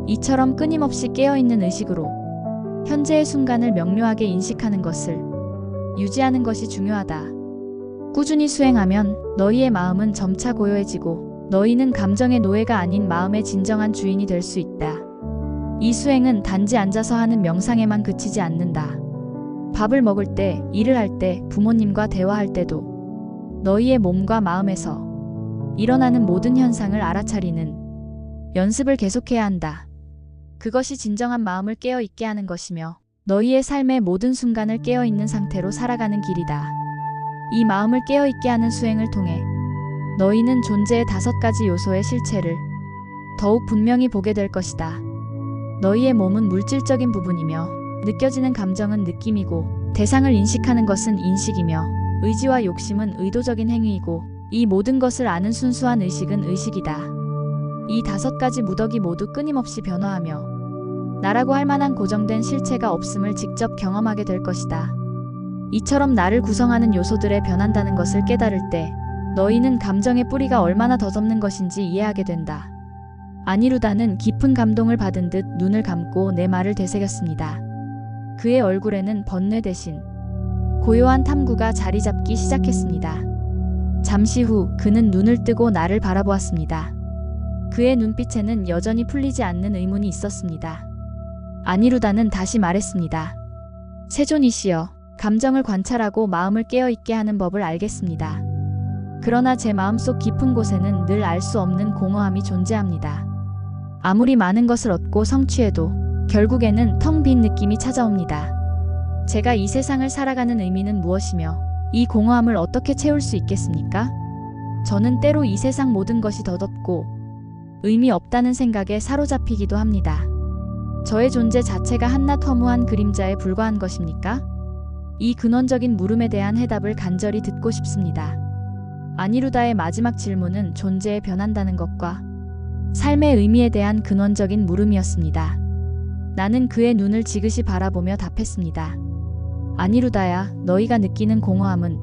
이처럼 끊임없이 깨어있는 의식으로 현재의 순간을 명료하게 인식하는 것을 유지하는 것이 중요하다. 꾸준히 수행하면 너희의 마음은 점차 고요해지고 너희는 감정의 노예가 아닌 마음의 진정한 주인이 될 수 있다. 이 수행은 단지 앉아서 하는 명상에만 그치지 않는다. 밥을 먹을 때, 일을 할 때, 부모님과 대화할 때도 너희의 몸과 마음에서 일어나는 모든 현상을 알아차리는 연습을 계속해야 한다. 그것이 진정한 마음을 깨어있게 하는 것이며 너희의 삶의 모든 순간을 깨어있는 상태로 살아가는 길이다. 이 마음을 깨어있게 하는 수행을 통해 너희는 존재의 5가지 요소의 실체를 더욱 분명히 보게 될 것이다. 너희의 몸은 물질적인 부분이며 느껴지는 감정은 느낌이고 대상을 인식하는 것은 인식이며 의지와 욕심은 의도적인 행위이고 이 모든 것을 아는 순수한 의식은 의식이다. 이 5가지 무덕이 모두 끊임없이 변화하며 나라고 할 만한 고정된 실체가 없음을 직접 경험하게 될 것이다. 이처럼 나를 구성하는 요소들에 변한다는 것을 깨달을 때 너희는 감정의 뿌리가 얼마나 덧없는 것인지 이해하게 된다. 아니루다는 깊은 감동을 받은 듯 눈을 감고 내 말을 되새겼습니다. 그의 얼굴에는 번뇌 대신 고요한 탐구가 자리 잡기 시작했습니다. 잠시 후 그는 눈을 뜨고 나를 바라보았습니다. 그의 눈빛에는 여전히 풀리지 않는 의문이 있었습니다. 아니루다는 다시 말했습니다. 세존이시여, 감정을 관찰하고 마음을 깨어있게 하는 법을 알겠습니다. 그러나 제 마음속 깊은 곳에는 늘 알 수 없는 공허함이 존재합니다. 아무리 많은 것을 얻고 성취해도 결국에는 텅 빈 느낌이 찾아옵니다. 제가 이 세상을 살아가는 의미는 무엇이며 이 공허함을 어떻게 채울 수 있겠습니까? 저는 때로 이 세상 모든 것이 덧없고 의미 없다는 생각에 사로잡히기도 합니다. 저의 존재 자체가 한낱 허무한 그림자에 불과한 것입니까? 이 근원적인 물음에 대한 해답을 간절히 듣고 싶습니다. 아니루다의 마지막 질문은 존재에 변한다는 것과 삶의 의미에 대한 근원적인 물음이었습니다. 나는 그의 눈을 지그시 바라보며 답했습니다. 아니루다야, 너희가 느끼는 공허함은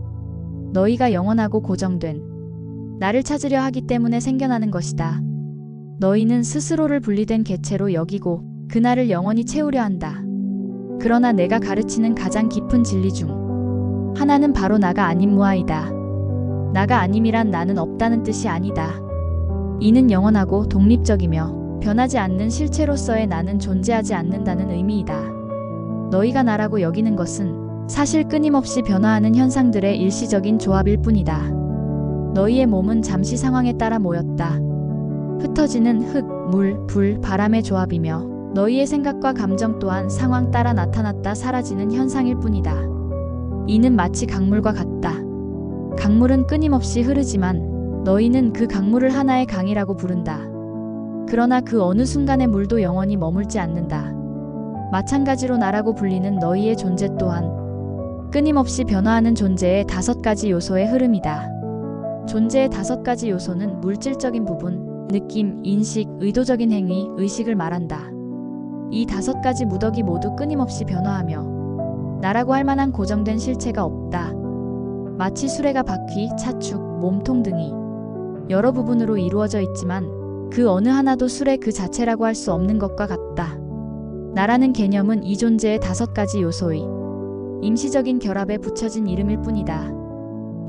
너희가 영원하고 고정된 나를 찾으려 하기 때문에 생겨나는 것이다. 너희는 스스로를 분리된 개체로 여기고 그날을 영원히 채우려 한다. 그러나 내가 가르치는 가장 깊은 진리 중 하나는 바로 나가 아님 무아이다. 나가 아님이란 나는 없다는 뜻이 아니다. 이는 영원하고 독립적이며 변하지 않는 실체로서의 나는 존재하지 않는다는 의미이다. 너희가 나라고 여기는 것은 사실 끊임없이 변화하는 현상들의 일시적인 조합일 뿐이다. 너희의 몸은 잠시 상황에 따라 모였다. 흩어지는 흙, 물, 불, 바람의 조합이며 너희의 생각과 감정 또한 상황 따라 나타났다 사라지는 현상일 뿐이다. 이는 마치 강물과 같다. 강물은 끊임없이 흐르지만 너희는 그 강물을 하나의 강이라고 부른다. 그러나 그 어느 순간의 물도 영원히 머물지 않는다. 마찬가지로 나라고 불리는 너희의 존재 또한 끊임없이 변화하는 존재의 5가지 요소의 흐름이다. 존재의 5가지 요소는 물질적인 부분, 느낌, 인식, 의도적인 행위, 의식을 말한다. 이 5가지 무더기 모두 끊임없이 변화하며 나라고 할 만한 고정된 실체가 없다. 마치 수레가 바퀴, 차축, 몸통 등이 여러 부분으로 이루어져 있지만 그 어느 하나도 수레 그 자체라고 할 수 없는 것과 같다. 나라는 개념은 이 존재의 5가지 요소의 임시적인 결합에 붙여진 이름일 뿐이다.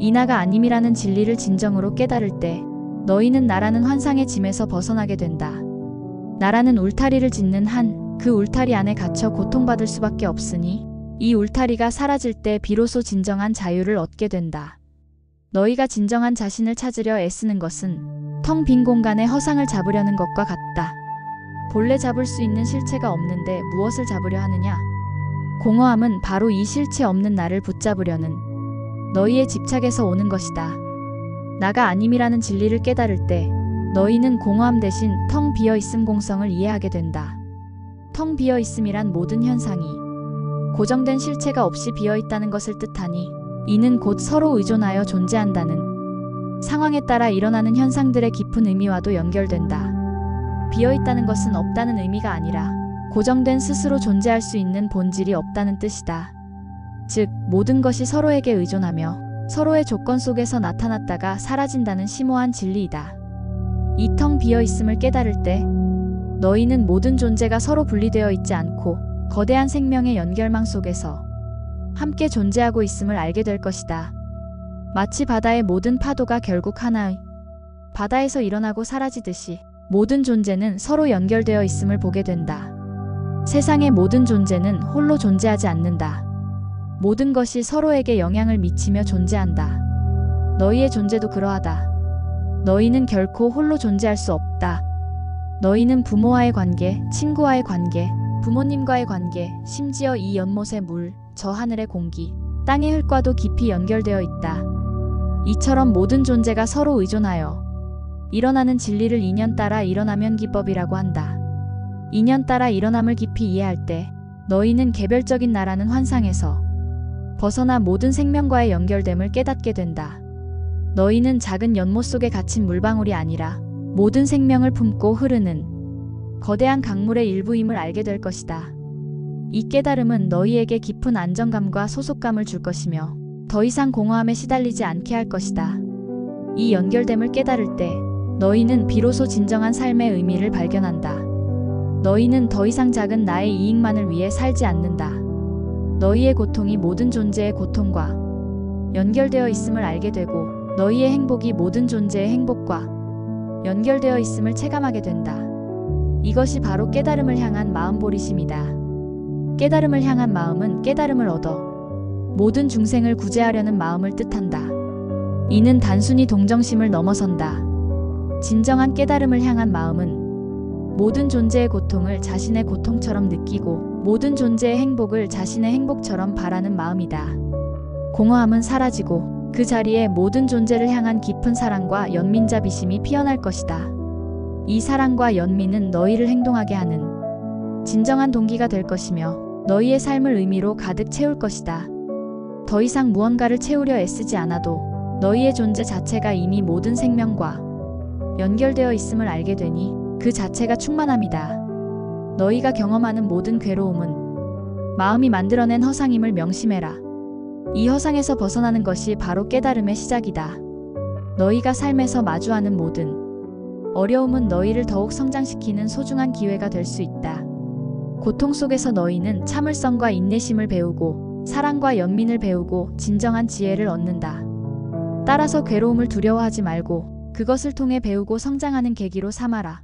이 나가 아님이라는 진리를 진정으로 깨달을 때 너희는 나라는 환상의 짐에서 벗어나게 된다. 나라는 울타리를 짓는 한 그 울타리 안에 갇혀 고통받을 수밖에 없으니 이 울타리가 사라질 때 비로소 진정한 자유를 얻게 된다. 너희가 진정한 자신을 찾으려 애쓰는 것은 텅 빈 공간에 허상을 잡으려는 것과 같다. 본래 잡을 수 있는 실체가 없는데 무엇을 잡으려 하느냐? 공허함은 바로 이 실체 없는 나를 붙잡으려는 너희의 집착에서 오는 것이다. 나가 아님이라는 진리를 깨달을 때 너희는 공허함 대신 텅 비어있음 공성을 이해하게 된다. 텅 비어있음이란 모든 현상이 고정된 실체가 없이 비어있다는 것을 뜻하니 이는 곧 서로 의존하여 존재한다는 상황에 따라 일어나는 현상들의 깊은 의미와도 연결된다. 비어있다는 것은 없다는 의미가 아니라 고정된 스스로 존재할 수 있는 본질이 없다는 뜻이다. 즉, 모든 것이 서로에게 의존하며 서로의 조건 속에서 나타났다가 사라진다는 심오한 진리이다. 이 텅 비어있음을 깨달을 때 너희는 모든 존재가 서로 분리되어 있지 않고 거대한 생명의 연결망 속에서 함께 존재하고 있음을 알게 될 것이다. 마치 바다의 모든 파도가 결국 하나의 바다에서 일어나고 사라지듯이 모든 존재는 서로 연결되어 있음을 보게 된다. 세상의 모든 존재는 홀로 존재하지 않는다. 모든 것이 서로에게 영향을 미치며 존재한다. 너희의 존재도 그러하다. 너희는 결코 홀로 존재할 수 없다. 너희는 부모와의 관계, 친구와의 관계, 부모님과의 관계, 심지어 이 연못의 물, 저 하늘의 공기, 땅의 흙과도 깊이 연결되어 있다. 이처럼 모든 존재가 서로 의존하여 일어나는 진리를 인연 따라 일어나면 기법이라고 한다. 인연 따라 일어남을 깊이 이해할 때 너희는 개별적인 나라는 환상에서 벗어나 모든 생명과의 연결됨을 깨닫게 된다. 너희는 작은 연못 속에 갇힌 물방울이 아니라 모든 생명을 품고 흐르는 거대한 강물의 일부임을 알게 될 것이다. 이 깨달음은 너희에게 깊은 안정감과 소속감을 줄 것이며 더 이상 공허함에 시달리지 않게 할 것이다. 이 연결됨을 깨달을 때 너희는 비로소 진정한 삶의 의미를 발견한다. 너희는 더 이상 작은 나의 이익만을 위해 살지 않는다. 너희의 고통이 모든 존재의 고통과 연결되어 있음을 알게 되고 너희의 행복이 모든 존재의 행복과 연결되어 있음을 체감하게 된다. 이것이 바로 깨달음을 향한 마음보리심이다. 깨달음을 향한 마음은 깨달음을 얻어 모든 중생을 구제하려는 마음을 뜻한다. 이는 단순히 동정심을 넘어선다. 진정한 깨달음을 향한 마음은 모든 존재의 고통을 자신의 고통처럼 느끼고 모든 존재의 행복을 자신의 행복처럼 바라는 마음이다. 공허함은 사라지고 그 자리에 모든 존재를 향한 깊은 사랑과 연민자비심이 피어날 것이다. 이 사랑과 연민은 너희를 행동하게 하는 진정한 동기가 될 것이며 너희의 삶을 의미로 가득 채울 것이다. 더 이상 무언가를 채우려 애쓰지 않아도 너희의 존재 자체가 이미 모든 생명과 연결되어 있음을 알게 되니 그 자체가 충만함이다. 너희가 경험하는 모든 괴로움은 마음이 만들어낸 허상임을 명심해라. 이 허상에서 벗어나는 것이 바로 깨달음의 시작이다. 너희가 삶에서 마주하는 모든 어려움은 너희를 더욱 성장시키는 소중한 기회가 될 수 있다. 고통 속에서 너희는 참을성과 인내심을 배우고 사랑과 연민을 배우고 진정한 지혜를 얻는다. 따라서 괴로움을 두려워하지 말고 그것을 통해 배우고 성장하는 계기로 삼아라.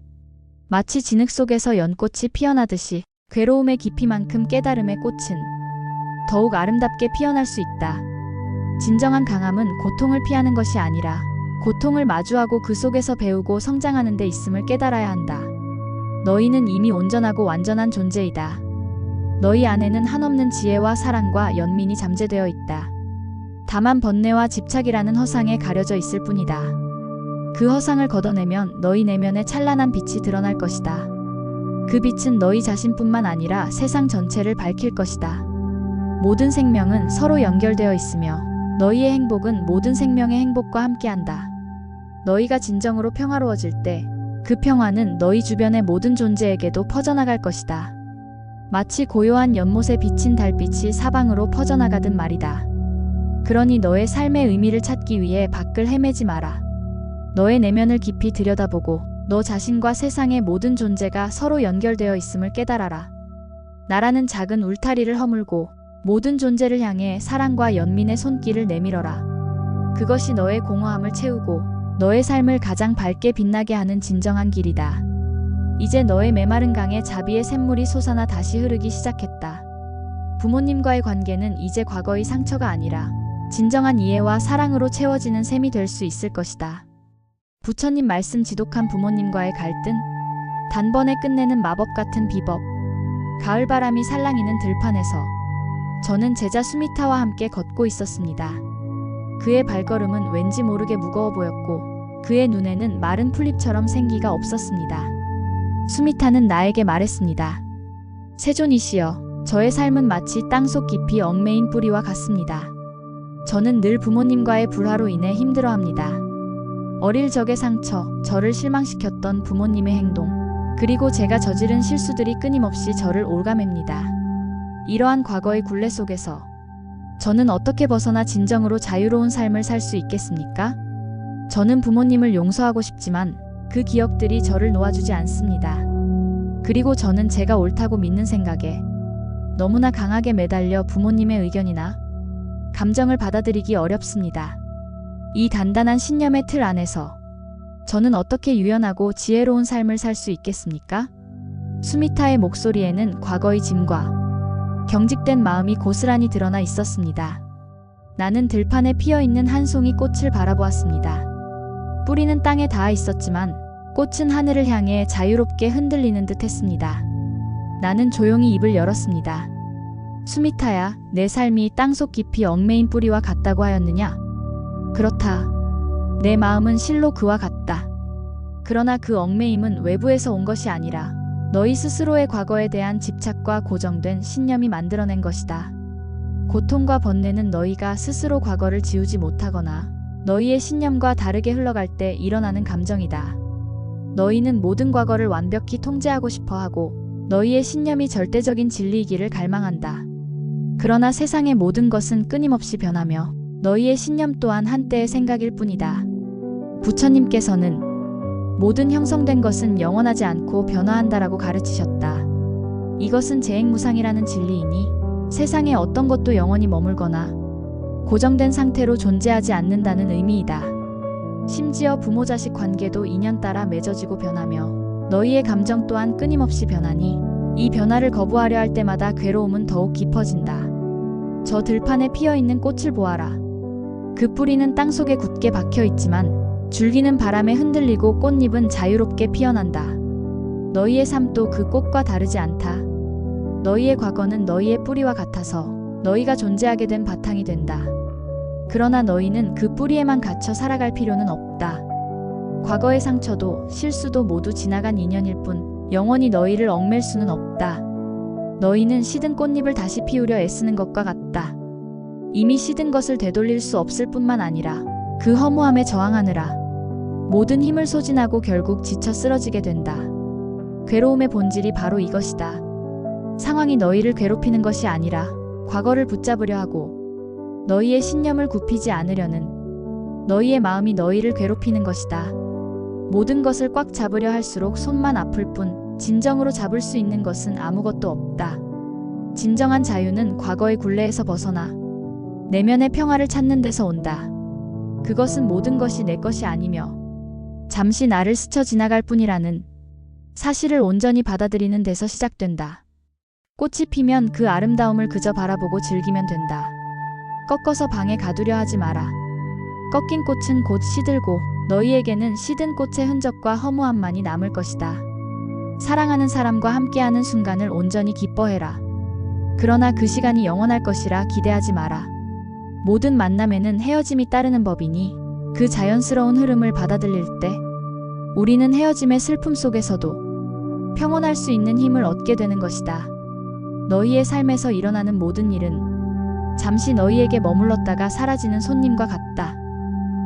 마치 진흙 속에서 연꽃이 피어나듯이 괴로움의 깊이만큼 깨달음의 꽃은 더욱 아름답게 피어날 수 있다. 진정한 강함은 고통을 피하는 것이 아니라 고통을 마주하고 그 속에서 배우고 성장하는 데 있음을 깨달아야 한다. 너희는 이미 온전하고 완전한 존재이다. 너희 안에는 한없는 지혜와 사랑과 연민이 잠재되어 있다. 다만 번뇌와 집착이라는 허상에 가려져 있을 뿐이다. 그 허상을 걷어내면 너희 내면에 찬란한 빛이 드러날 것이다. 그 빛은 너희 자신뿐만 아니라 세상 전체를 밝힐 것이다. 모든 생명은 서로 연결되어 있으며 너희의 행복은 모든 생명의 행복과 함께한다. 너희가 진정으로 평화로워질 때 그 평화는 너희 주변의 모든 존재에게도 퍼져나갈 것이다. 마치 고요한 연못에 비친 달빛이 사방으로 퍼져나가듯 말이다. 그러니 너의 삶의 의미를 찾기 위해 밖을 헤매지 마라. 너의 내면을 깊이 들여다보고 너 자신과 세상의 모든 존재가 서로 연결되어 있음을 깨달아라. 나라는 작은 울타리를 허물고 모든 존재를 향해 사랑과 연민의 손길을 내밀어라. 그것이 너의 공허함을 채우고 너의 삶을 가장 밝게 빛나게 하는 진정한 길이다. 이제 너의 메마른 강에 자비의 샘물이 솟아나 다시 흐르기 시작했다. 부모님과의 관계는 이제 과거의 상처가 아니라 진정한 이해와 사랑으로 채워지는 셈이 될 수 있을 것이다. 부처님 말씀 지독한 부모님과의 갈등, 단번에 끝내는 마법 같은 비법, 가을바람이 살랑이는 들판에서 저는 제자 수미타와 함께 걷고 있었습니다. 그의 발걸음은 왠지 모르게 무거워 보였고 그의 눈에는 마른 풀잎처럼 생기가 없었습니다. 수미타는 나에게 말했습니다. 세존이시여, 저의 삶은 마치 땅속 깊이 얽매인 뿌리와 같습니다. 저는 늘 부모님과의 불화로 인해 힘들어합니다. 어릴 적의 상처, 저를 실망시켰던 부모님의 행동, 그리고 제가 저지른 실수들이 끊임없이 저를 올가맵니다. 이러한 과거의 굴레 속에서 저는 어떻게 벗어나 진정으로 자유로운 삶을 살 수 있겠습니까? 저는 부모님을 용서하고 싶지만 그 기억들이 저를 놓아주지 않습니다. 그리고 저는 제가 옳다고 믿는 생각에 너무나 강하게 매달려 부모님의 의견이나 감정을 받아들이기 어렵습니다. 이 단단한 신념의 틀 안에서 저는 어떻게 유연하고 지혜로운 삶을 살 수 있겠습니까? 수미타의 목소리에는 과거의 짐과 경직된 마음이 고스란히 드러나 있었습니다. 나는 들판에 피어있는 한 송이 꽃을 바라보았습니다. 뿌리는 땅에 닿아 있었지만 꽃은 하늘을 향해 자유롭게 흔들리는 듯 했습니다. 나는 조용히 입을 열었습니다. 수미타야, 내 삶이 땅속 깊이 얽매인 뿌리와 같다고 하였느냐? 그렇다. 내 마음은 실로 그와 같다. 그러나 그 얽매임은 외부에서 온 것이 아니라 너희 스스로의 과거에 대한 집착과 고정된 신념이 만들어낸 것이다. 고통과 번뇌는 너희가 스스로 과거를 지우지 못하거나 너희의 신념과 다르게 흘러갈 때 일어나는 감정이다. 너희는 모든 과거를 완벽히 통제하고 싶어 하고 너희의 신념이 절대적인 진리이기를 갈망한다. 그러나 세상의 모든 것은 끊임없이 변하며 너희의 신념 또한 한때의 생각일 뿐이다. 부처님께서는 모든 형성된 것은 영원하지 않고 변화한다라고 가르치셨다. 이것은 재행무상이라는 진리이니 세상에 어떤 것도 영원히 머물거나 고정된 상태로 존재하지 않는다는 의미이다. 심지어 부모-자식 관계도 인연 따라 맺어지고 변하며 너희의 감정 또한 끊임없이 변하니 이 변화를 거부하려 할 때마다 괴로움은 더욱 깊어진다. 저 들판에 피어있는 꽃을 보아라. 그 뿌리는 땅속에 굳게 박혀있지만 줄기는 바람에 흔들리고 꽃잎은 자유롭게 피어난다. 너희의 삶도 그 꽃과 다르지 않다. 너희의 과거는 너희의 뿌리와 같아서 너희가 존재하게 된 바탕이 된다. 그러나 너희는 그 뿌리에만 갇혀 살아갈 필요는 없다. 과거의 상처도 실수도 모두 지나간 인연일 뿐 영원히 너희를 얽맬 수는 없다. 너희는 시든 꽃잎을 다시 피우려 애쓰는 것과 같다. 이미 시든 것을 되돌릴 수 없을 뿐만 아니라 그 허무함에 저항하느라 모든 힘을 소진하고 결국 지쳐 쓰러지게 된다. 괴로움의 본질이 바로 이것이다. 상황이 너희를 괴롭히는 것이 아니라 과거를 붙잡으려 하고 너희의 신념을 굽히지 않으려는 너희의 마음이 너희를 괴롭히는 것이다. 모든 것을 꽉 잡으려 할수록 손만 아플 뿐 진정으로 잡을 수 있는 것은 아무것도 없다. 진정한 자유는 과거의 굴레에서 벗어나 내면의 평화를 찾는 데서 온다. 그것은 모든 것이 내 것이 아니며 잠시 나를 스쳐 지나갈 뿐이라는 사실을 온전히 받아들이는 데서 시작된다. 꽃이 피면 그 아름다움을 그저 바라보고 즐기면 된다. 꺾어서 방에 가두려 하지 마라. 꺾인 꽃은 곧 시들고 너희에게는 시든 꽃의 흔적과 허무함만이 남을 것이다. 사랑하는 사람과 함께하는 순간을 온전히 기뻐해라. 그러나 그 시간이 영원할 것이라 기대하지 마라. 모든 만남에는 헤어짐이 따르는 법이니 그 자연스러운 흐름을 받아들일 때 우리는 헤어짐의 슬픔 속에서도 평온할 수 있는 힘을 얻게 되는 것이다. 너희의 삶에서 일어나는 모든 일은 잠시 너희에게 머물렀다가 사라지는 손님과 같다.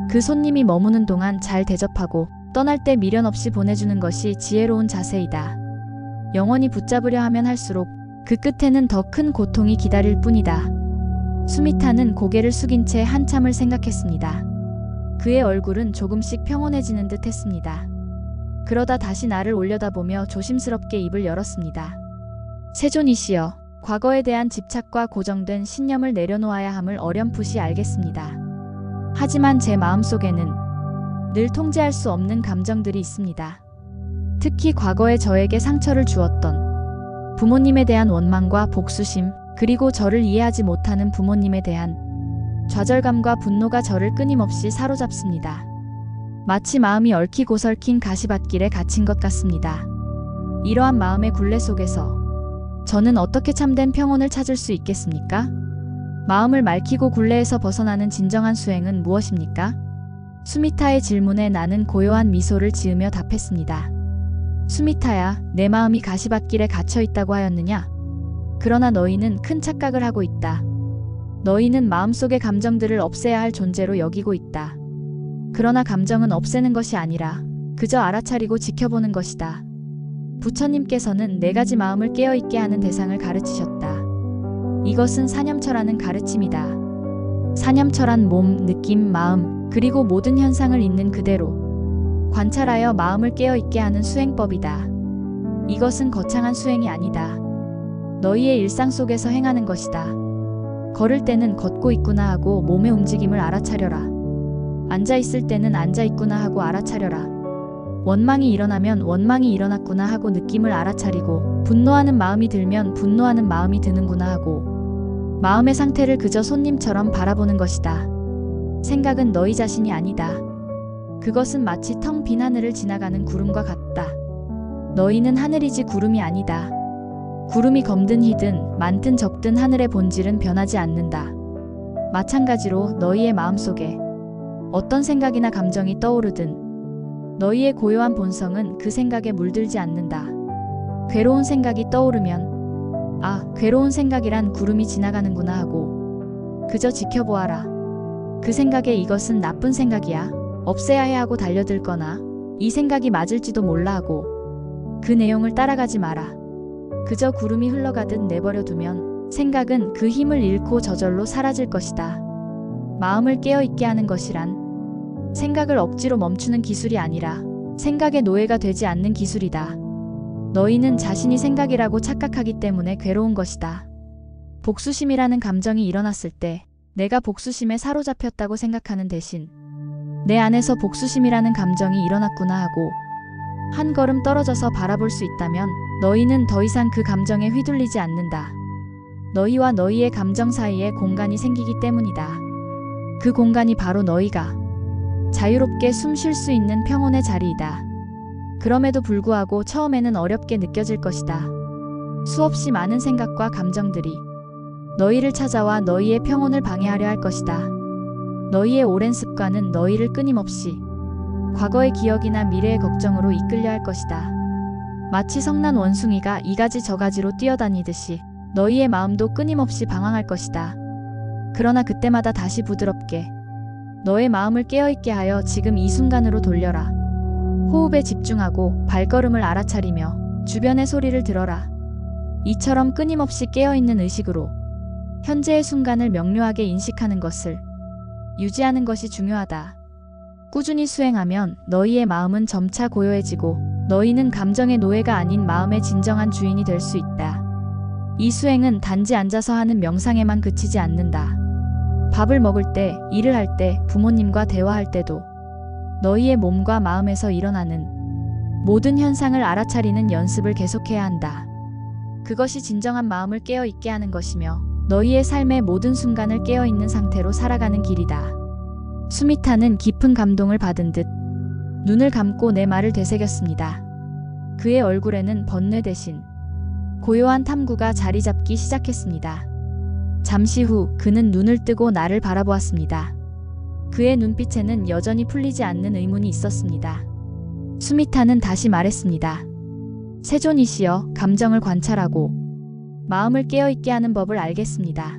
그 손님이 머무는 동안 잘 대접하고 떠날 때 미련 없이 보내주는 것이 지혜로운 자세이다. 영원히 붙잡으려 하면 할수록 그 끝에는 더 큰 고통이 기다릴 뿐이다. 수미타는 고개를 숙인 채 한참을 생각했습니다. 그의 얼굴은 조금씩 평온해지는 듯 했습니다. 그러다 다시 나를 올려다보며 조심스럽게 입을 열었습니다. 세존이시여, 과거에 대한 집착과 고정된 신념을 내려놓아야 함을 어렴풋이 알겠습니다. 하지만 제 마음속에는 늘 통제할 수 없는 감정들이 있습니다. 특히 과거에 저에게 상처를 주었던 부모님에 대한 원망과 복수심, 그리고 저를 이해하지 못하는 부모님에 대한 좌절감과 분노가 저를 끊임없이 사로잡습니다. 마치 마음이 얽히고 설킨 가시밭길에 갇힌 것 같습니다. 이러한 마음의 굴레 속에서 저는 어떻게 참된 평온을 찾을 수 있겠습니까? 마음을 맑히고 굴레에서 벗어나는 진정한 수행은 무엇입니까? 수미타의 질문에 나는 고요한 미소를 지으며 답했습니다. 수미타야, 내 마음이 가시밭길에 갇혀 있다고 하였느냐? 그러나 너희는 큰 착각을 하고 있다. 너희는 마음속의 감정들을 없애야 할 존재로 여기고 있다. 그러나 감정은 없애는 것이 아니라 그저 알아차리고 지켜보는 것이다. 부처님께서는 4가지 마음을 깨어있게 하는 대상을 가르치셨다. 이것은 사념처라는 가르침이다. 사념처란 몸, 느낌, 마음, 그리고 모든 현상을 있는 그대로 관찰하여 마음을 깨어있게 하는 수행법이다. 이것은 거창한 수행이 아니다. 너희의 일상 속에서 행하는 것이다. 걸을 때는 걷고 있구나 하고 몸의 움직임을 알아차려라. 앉아 있을 때는 앉아 있구나 하고 알아차려라. 원망이 일어나면 원망이 일어났구나 하고 느낌을 알아차리고, 분노하는 마음이 들면 분노하는 마음이 드는구나 하고 마음의 상태를 그저 손님처럼 바라보는 것이다. 생각은 너희 자신이 아니다. 그것은 마치 텅 빈 하늘을 지나가는 구름과 같다. 너희는 하늘이지 구름이 아니다. 구름이 검든 희든 많든 적든 하늘의 본질은 변하지 않는다. 마찬가지로 너희의 마음속에 어떤 생각이나 감정이 떠오르든 너희의 고요한 본성은 그 생각에 물들지 않는다. 괴로운 생각이 떠오르면 괴로운 생각이란 구름이 지나가는구나 하고 그저 지켜보아라. 그 생각에 이것은 나쁜 생각이야, 없애야 해 하고 달려들거나 이 생각이 맞을지도 몰라 하고 그 내용을 따라가지 마라. 그저 구름이 흘러가듯 내버려 두면 생각은 그 힘을 잃고 저절로 사라질 것이다. 마음을 깨어있게 하는 것이란 생각을 억지로 멈추는 기술이 아니라 생각의 노예가 되지 않는 기술이다. 너희는 자신이 생각이라고 착각하기 때문에 괴로운 것이다. 복수심이라는 감정이 일어났을 때 내가 복수심에 사로잡혔다고 생각하는 대신 내 안에서 복수심이라는 감정이 일어났구나 하고 한 걸음 떨어져서 바라볼 수 있다면 너희는 더 이상 그 감정에 휘둘리지 않는다. 너희와 너희의 감정 사이에 공간이 생기기 때문이다. 그 공간이 바로 너희가 자유롭게 숨 쉴 수 있는 평온의 자리이다. 그럼에도 불구하고 처음에는 어렵게 느껴질 것이다. 수없이 많은 생각과 감정들이 너희를 찾아와 너희의 평온을 방해하려 할 것이다. 너희의 오랜 습관은 너희를 끊임없이 과거의 기억이나 미래의 걱정으로 이끌려 할 것이다. 마치 성난 원숭이가 이 가지 저 가지로 뛰어다니듯이 너희의 마음도 끊임없이 방황할 것이다. 그러나 그때마다 다시 부드럽게 너의 마음을 깨어있게 하여 지금 이 순간으로 돌려라. 호흡에 집중하고 발걸음을 알아차리며 주변의 소리를 들어라. 이처럼 끊임없이 깨어있는 의식으로 현재의 순간을 명료하게 인식하는 것을 유지하는 것이 중요하다. 꾸준히 수행하면 너희의 마음은 점차 고요해지고 너희는 감정의 노예가 아닌 마음의 진정한 주인이 될 수 있다. 이 수행은 단지 앉아서 하는 명상에만 그치지 않는다. 밥을 먹을 때, 일을 할 때, 부모님과 대화할 때도 너희의 몸과 마음에서 일어나는 모든 현상을 알아차리는 연습을 계속해야 한다. 그것이 진정한 마음을 깨어있게 하는 것이며 너희의 삶의 모든 순간을 깨어있는 상태로 살아가는 길이다. 수미타는 깊은 감동을 받은 듯 눈을 감고 내 말을 되새겼습니다. 그의 얼굴에는 번뇌 대신 고요한 탐구가 자리 잡기 시작했습니다. 잠시 후 그는 눈을 뜨고 나를 바라보았습니다. 그의 눈빛에는 여전히 풀리지 않는 의문이 있었습니다. 수미타는 다시 말했습니다. 세존이시여, 감정을 관찰하고 마음을 깨어있게 하는 법을 알겠습니다.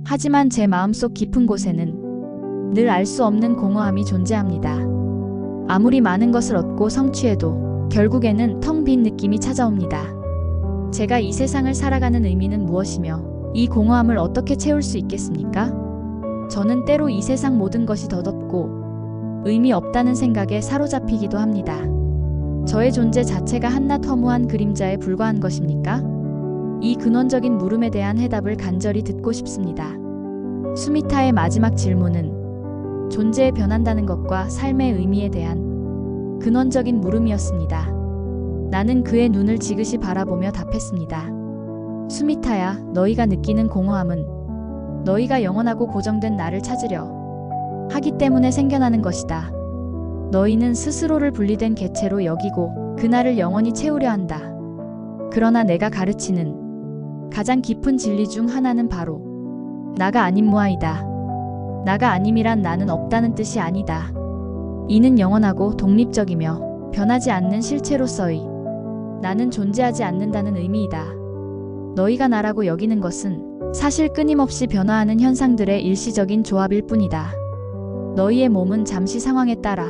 하지만 제 마음속 깊은 곳에는 늘 알 수 없는 공허함이 존재합니다. 아무리 많은 것을 얻고 성취해도 결국에는 텅 빈 느낌이 찾아옵니다. 제가 이 세상을 살아가는 의미는 무엇이며 이 공허함을 어떻게 채울 수 있겠습니까? 저는 때로 이 세상 모든 것이 덧없고 의미 없다는 생각에 사로잡히기도 합니다. 저의 존재 자체가 한낱 허무한 그림자에 불과한 것입니까? 이 근원적인 물음에 대한 해답을 간절히 듣고 싶습니다. 수미타의 마지막 질문은 존재에 변한다는 것과 삶의 의미에 대한 근원적인 물음이었습니다. 나는 그의 눈을 지그시 바라보며 답했습니다. 수미타야, 너희가 느끼는 공허함은 너희가 영원하고 고정된 나를 찾으려 하기 때문에 생겨나는 것이다. 너희는 스스로를 분리된 개체로 여기고 그 나를 영원히 채우려 한다. 그러나 내가 가르치는 가장 깊은 진리 중 하나는 바로 나가 아님 무아이다. 나가 아님이란 나는 없다는 뜻이 아니다. 이는 영원하고 독립적이며 변하지 않는 실체로서의 나는 존재하지 않는다는 의미이다. 너희가 나라고 여기는 것은 사실 끊임없이 변화하는 현상들의 일시적인 조합일 뿐이다. 너희의 몸은 잠시 상황에 따라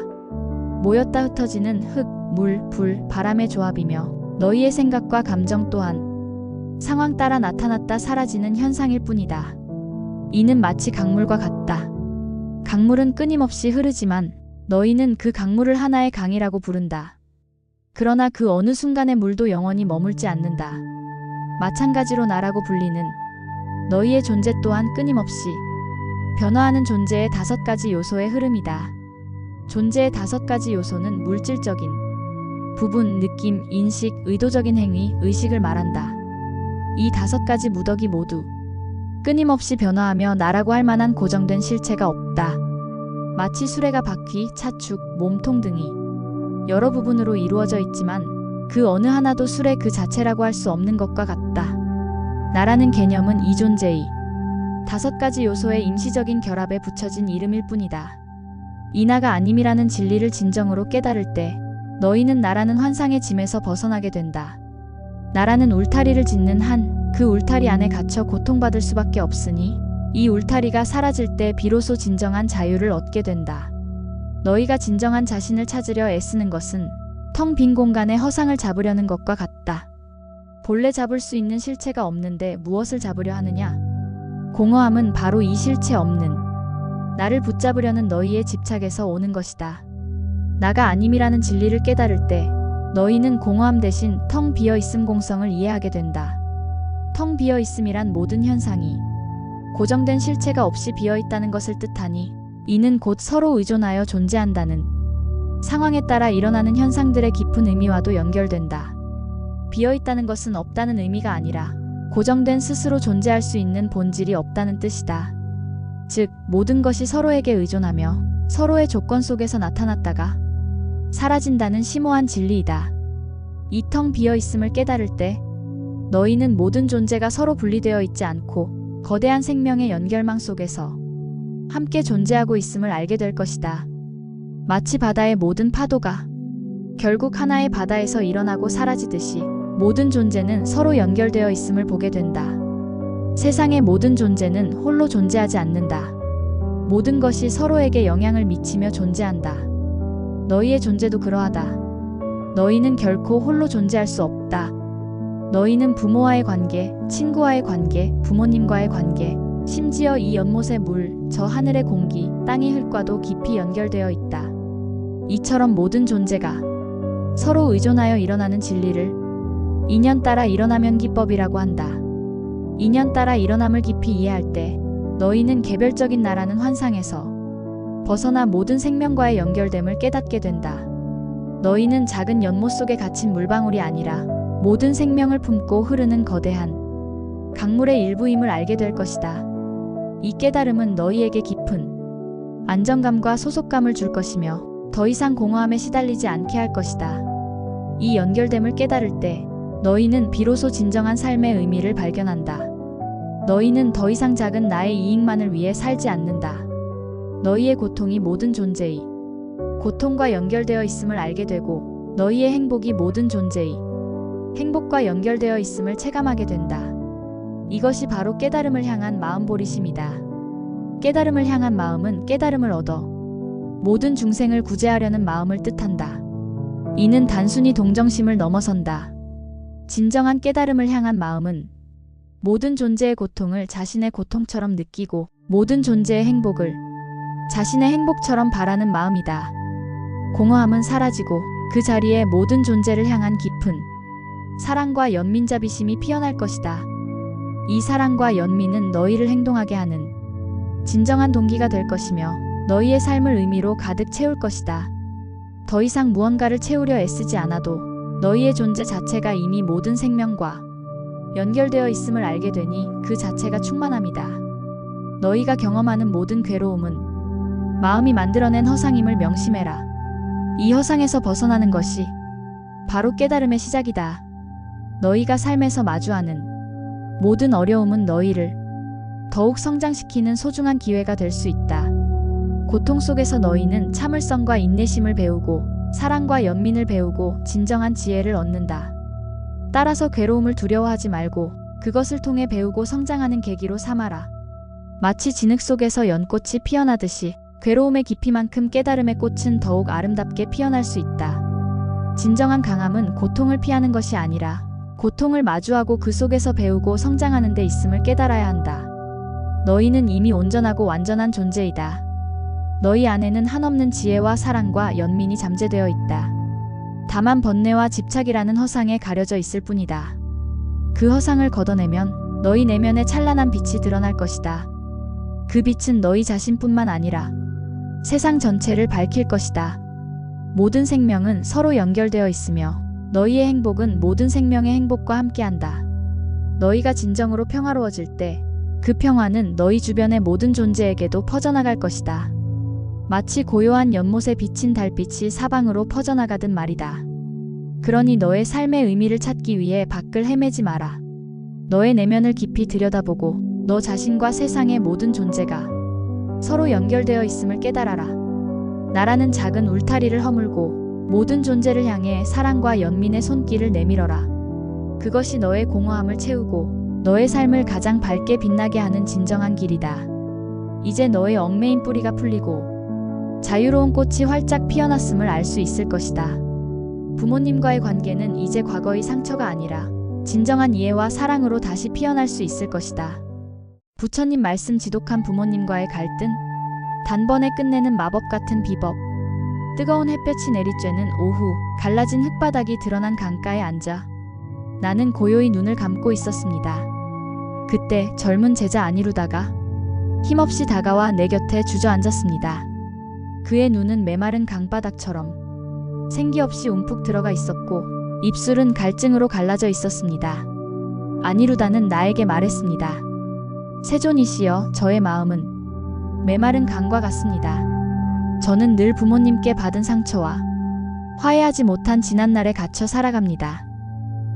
모였다 흩어지는 흙, 물, 불, 바람의 조합이며 너희의 생각과 감정 또한 상황 따라 나타났다 사라지는 현상일 뿐이다. 이는 마치 강물과 같다. 강물은 끊임없이 흐르지만 너희는 그 강물을 하나의 강이라고 부른다. 그러나 그 어느 순간의 물도 영원히 머물지 않는다. 마찬가지로 나라고 불리는 너희의 존재 또한 끊임없이 변화하는 존재의 5가지 요소의 흐름이다. 존재의 5가지 요소는 물질적인 부분, 느낌, 인식, 의도적인 행위, 의식을 말한다. 이 5가지 무더기 모두 끊임없이 변화하며 나라고 할 만한 고정된 실체가 없다. 마치 수레가 바퀴, 차축, 몸통 등이 여러 부분으로 이루어져 있지만 그 어느 하나도 수레 그 자체라고 할 수 없는 것과 같다. 나라는 개념은 이 존재의 5가지 요소의 임시적인 결합에 붙여진 이름일 뿐이다. 이 나가 아님이라는 진리를 진정으로 깨달을 때 너희는 나라는 환상의 짐에서 벗어나게 된다. 나라는 울타리를 짓는 한 그 울타리 안에 갇혀 고통받을 수밖에 없으니 이 울타리가 사라질 때 비로소 진정한 자유를 얻게 된다. 너희가 진정한 자신을 찾으려 애쓰는 것은 텅 빈 공간에 허상을 잡으려는 것과 같다. 본래 잡을 수 있는 실체가 없는데 무엇을 잡으려 하느냐? 공허함은 바로 이 실체 없는 나를 붙잡으려는 너희의 집착에서 오는 것이다. 나가 아님이라는 진리를 깨달을 때 너희는 공허함 대신 텅 비어있음 공성을 이해하게 된다. 텅 비어있음이란 모든 현상이 고정된 실체가 없이 비어있다는 것을 뜻하니 이는 곧 서로 의존하여 존재한다는 상황에 따라 일어나는 현상들의 깊은 의미와도 연결된다. 비어있다는 것은 없다는 의미가 아니라 고정된 스스로 존재할 수 있는 본질이 없다는 뜻이다. 즉, 모든 것이 서로에게 의존하며 서로의 조건 속에서 나타났다가 사라진다는 심오한 진리이다. 이 텅 비어있음을 깨달을 때 너희는 모든 존재가 서로 분리되어 있지 않고 거대한 생명의 연결망 속에서 함께 존재하고 있음을 알게 될 것이다. 마치 바다의 모든 파도가 결국 하나의 바다에서 일어나고 사라지듯이 모든 존재는 서로 연결되어 있음을 보게 된다. 세상의 모든 존재는 홀로 존재하지 않는다. 모든 것이 서로에게 영향을 미치며 존재한다. 너희의 존재도 그러하다. 너희는 결코 홀로 존재할 수 없다. 너희는 부모와의 관계, 친구와의 관계, 부모님과의 관계, 심지어 이 연못의 물, 저 하늘의 공기, 땅의 흙과도 깊이 연결되어 있다. 이처럼 모든 존재가 서로 의존하여 일어나는 진리를 인연 따라 일어나면 기법이라고 한다. 인연 따라 일어남을 깊이 이해할 때 너희는 개별적인 나라는 환상에서 벗어나 모든 생명과의 연결됨을 깨닫게 된다. 너희는 작은 연못 속에 갇힌 물방울이 아니라 모든 생명을 품고 흐르는 거대한 강물의 일부임을 알게 될 것이다. 이 깨달음은 너희에게 깊은 안정감과 소속감을 줄 것이며 더 이상 공허함에 시달리지 않게 할 것이다. 이 연결됨을 깨달을 때 너희는 비로소 진정한 삶의 의미를 발견한다. 너희는 더 이상 작은 나의 이익만을 위해 살지 않는다. 너희의 고통이 모든 존재의 고통과 연결되어 있음을 알게 되고 너희의 행복이 모든 존재의 행복과 연결되어 있음을 체감하게 된다. 이것이 바로 깨달음을 향한 마음보리심이다. 깨달음을 향한 마음은 깨달음을 얻어 모든 중생을 구제하려는 마음을 뜻한다. 이는 단순히 동정심을 넘어선다. 진정한 깨달음을 향한 마음은 모든 존재의 고통을 자신의 고통처럼 느끼고 모든 존재의 행복을 자신의 행복처럼 바라는 마음이다. 공허함은 사라지고 그 자리에 모든 존재를 향한 깊은 사랑과 연민자비심이 피어날 것이다. 이 사랑과 연민은 너희를 행동하게 하는 진정한 동기가 될 것이며 너희의 삶을 의미로 가득 채울 것이다. 더 이상 무언가를 채우려 애쓰지 않아도 너희의 존재 자체가 이미 모든 생명과 연결되어 있음을 알게 되니 그 자체가 충만함이다. 너희가 경험하는 모든 괴로움은 마음이 만들어낸 허상임을 명심해라. 이 허상에서 벗어나는 것이 바로 깨달음의 시작이다. 너희가 삶에서 마주하는 모든 어려움은 너희를 더욱 성장시키는 소중한 기회가 될 수 있다. 고통 속에서 너희는 참을성과 인내심을 배우고 사랑과 연민을 배우고 진정한 지혜를 얻는다. 따라서 괴로움을 두려워하지 말고 그것을 통해 배우고 성장하는 계기로 삼아라. 마치 진흙 속에서 연꽃이 피어나듯이 괴로움의 깊이만큼 깨달음의 꽃은 더욱 아름답게 피어날 수 있다. 진정한 강함은 고통을 피하는 것이 아니라 고통을 마주하고 그 속에서 배우고 성장하는 데 있음을 깨달아야 한다. 너희는 이미 온전하고 완전한 존재이다. 너희 안에는 한없는 지혜와 사랑과 연민이 잠재되어 있다. 다만 번뇌와 집착이라는 허상에 가려져 있을 뿐이다. 그 허상을 걷어내면 너희 내면의 찬란한 빛이 드러날 것이다. 그 빛은 너희 자신뿐만 아니라 세상 전체를 밝힐 것이다. 모든 생명은 서로 연결되어 있으며 너희의 행복은 모든 생명의 행복과 함께한다. 너희가 진정으로 평화로워질 때 그 평화는 너희 주변의 모든 존재에게도 퍼져나갈 것이다. 마치 고요한 연못에 비친 달빛이 사방으로 퍼져나가듯 말이다. 그러니 너의 삶의 의미를 찾기 위해 밖을 헤매지 마라. 너의 내면을 깊이 들여다보고 너 자신과 세상의 모든 존재가 서로 연결되어 있음을 깨달아라. 나라는 작은 울타리를 허물고 모든 존재를 향해 사랑과 연민의 손길을 내밀어라. 그것이 너의 공허함을 채우고 너의 삶을 가장 밝게 빛나게 하는 진정한 길이다. 이제 너의 얽매인 뿌리가 풀리고 자유로운 꽃이 활짝 피어났음을 알 수 있을 것이다. 부모님과의 관계는 이제 과거의 상처가 아니라 진정한 이해와 사랑으로 다시 피어날 수 있을 것이다. 부처님 말씀 지독한 부모님과의 갈등, 단번에 끝내는 마법 같은 비법. 뜨거운 햇볕이 내리쬐는 오후, 갈라진 흙바닥이 드러난 강가에 앉아 나는 고요히 눈을 감고 있었습니다. 그때 젊은 제자 아니루다가 힘없이 다가와 내 곁에 주저앉았습니다. 그의 눈은 메마른 강바닥처럼 생기 없이 움푹 들어가 있었고 입술은 갈증으로 갈라져 있었습니다. 아니루다는 나에게 말했습니다. 세존이시여, 저의 마음은 메마른 강과 같습니다. 저는 늘 부모님께 받은 상처와 화해하지 못한 지난날에 갇혀 살아갑니다.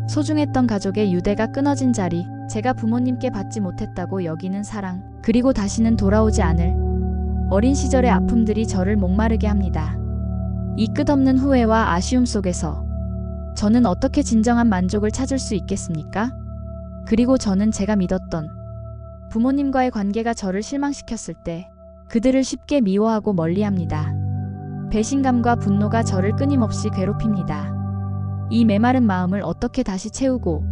소중했던 가족의 유대가 끊어진 자리, 제가 부모님께 받지 못했다고 여기는 사랑, 그리고 다시는 돌아오지 않을 어린 시절의 아픔들이 저를 목마르게 합니다. 이 끝없는 후회와 아쉬움 속에서 저는 어떻게 진정한 만족을 찾을 수 있겠습니까? 그리고 저는 제가 믿었던 부모님과의 관계가 저를 실망시켰을 때 그들을 쉽게 미워하고 멀리합니다. 배신감과 분노가 저를 끊임없이 괴롭힙니다. 이 메마른 마음을 어떻게 다시 채우고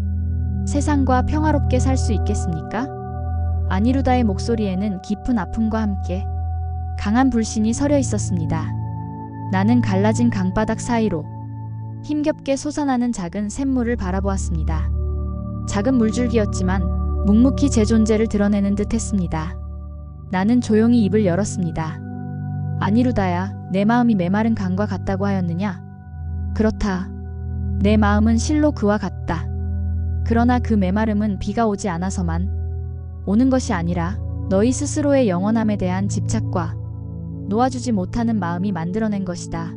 세상과 평화롭게 살 수 있겠습니까? 아니루다의 목소리에는 깊은 아픔과 함께 강한 불신이 서려 있었습니다. 나는 갈라진 강바닥 사이로 힘겹게 솟아나는 작은 샘물을 바라보았습니다. 작은 물줄기였지만 묵묵히 제 존재를 드러내는 듯 했습니다. 나는 조용히 입을 열었습니다. 아니루다야, 내 마음이 메마른 강과 같다고 하였느냐? 그렇다. 내 마음은 실로 그와 같다. 그러나 그 메마름은 비가 오지 않아서만 오는 것이 아니라 너희 스스로의 영원함에 대한 집착과 놓아주지 못하는 마음이 만들어낸 것이다.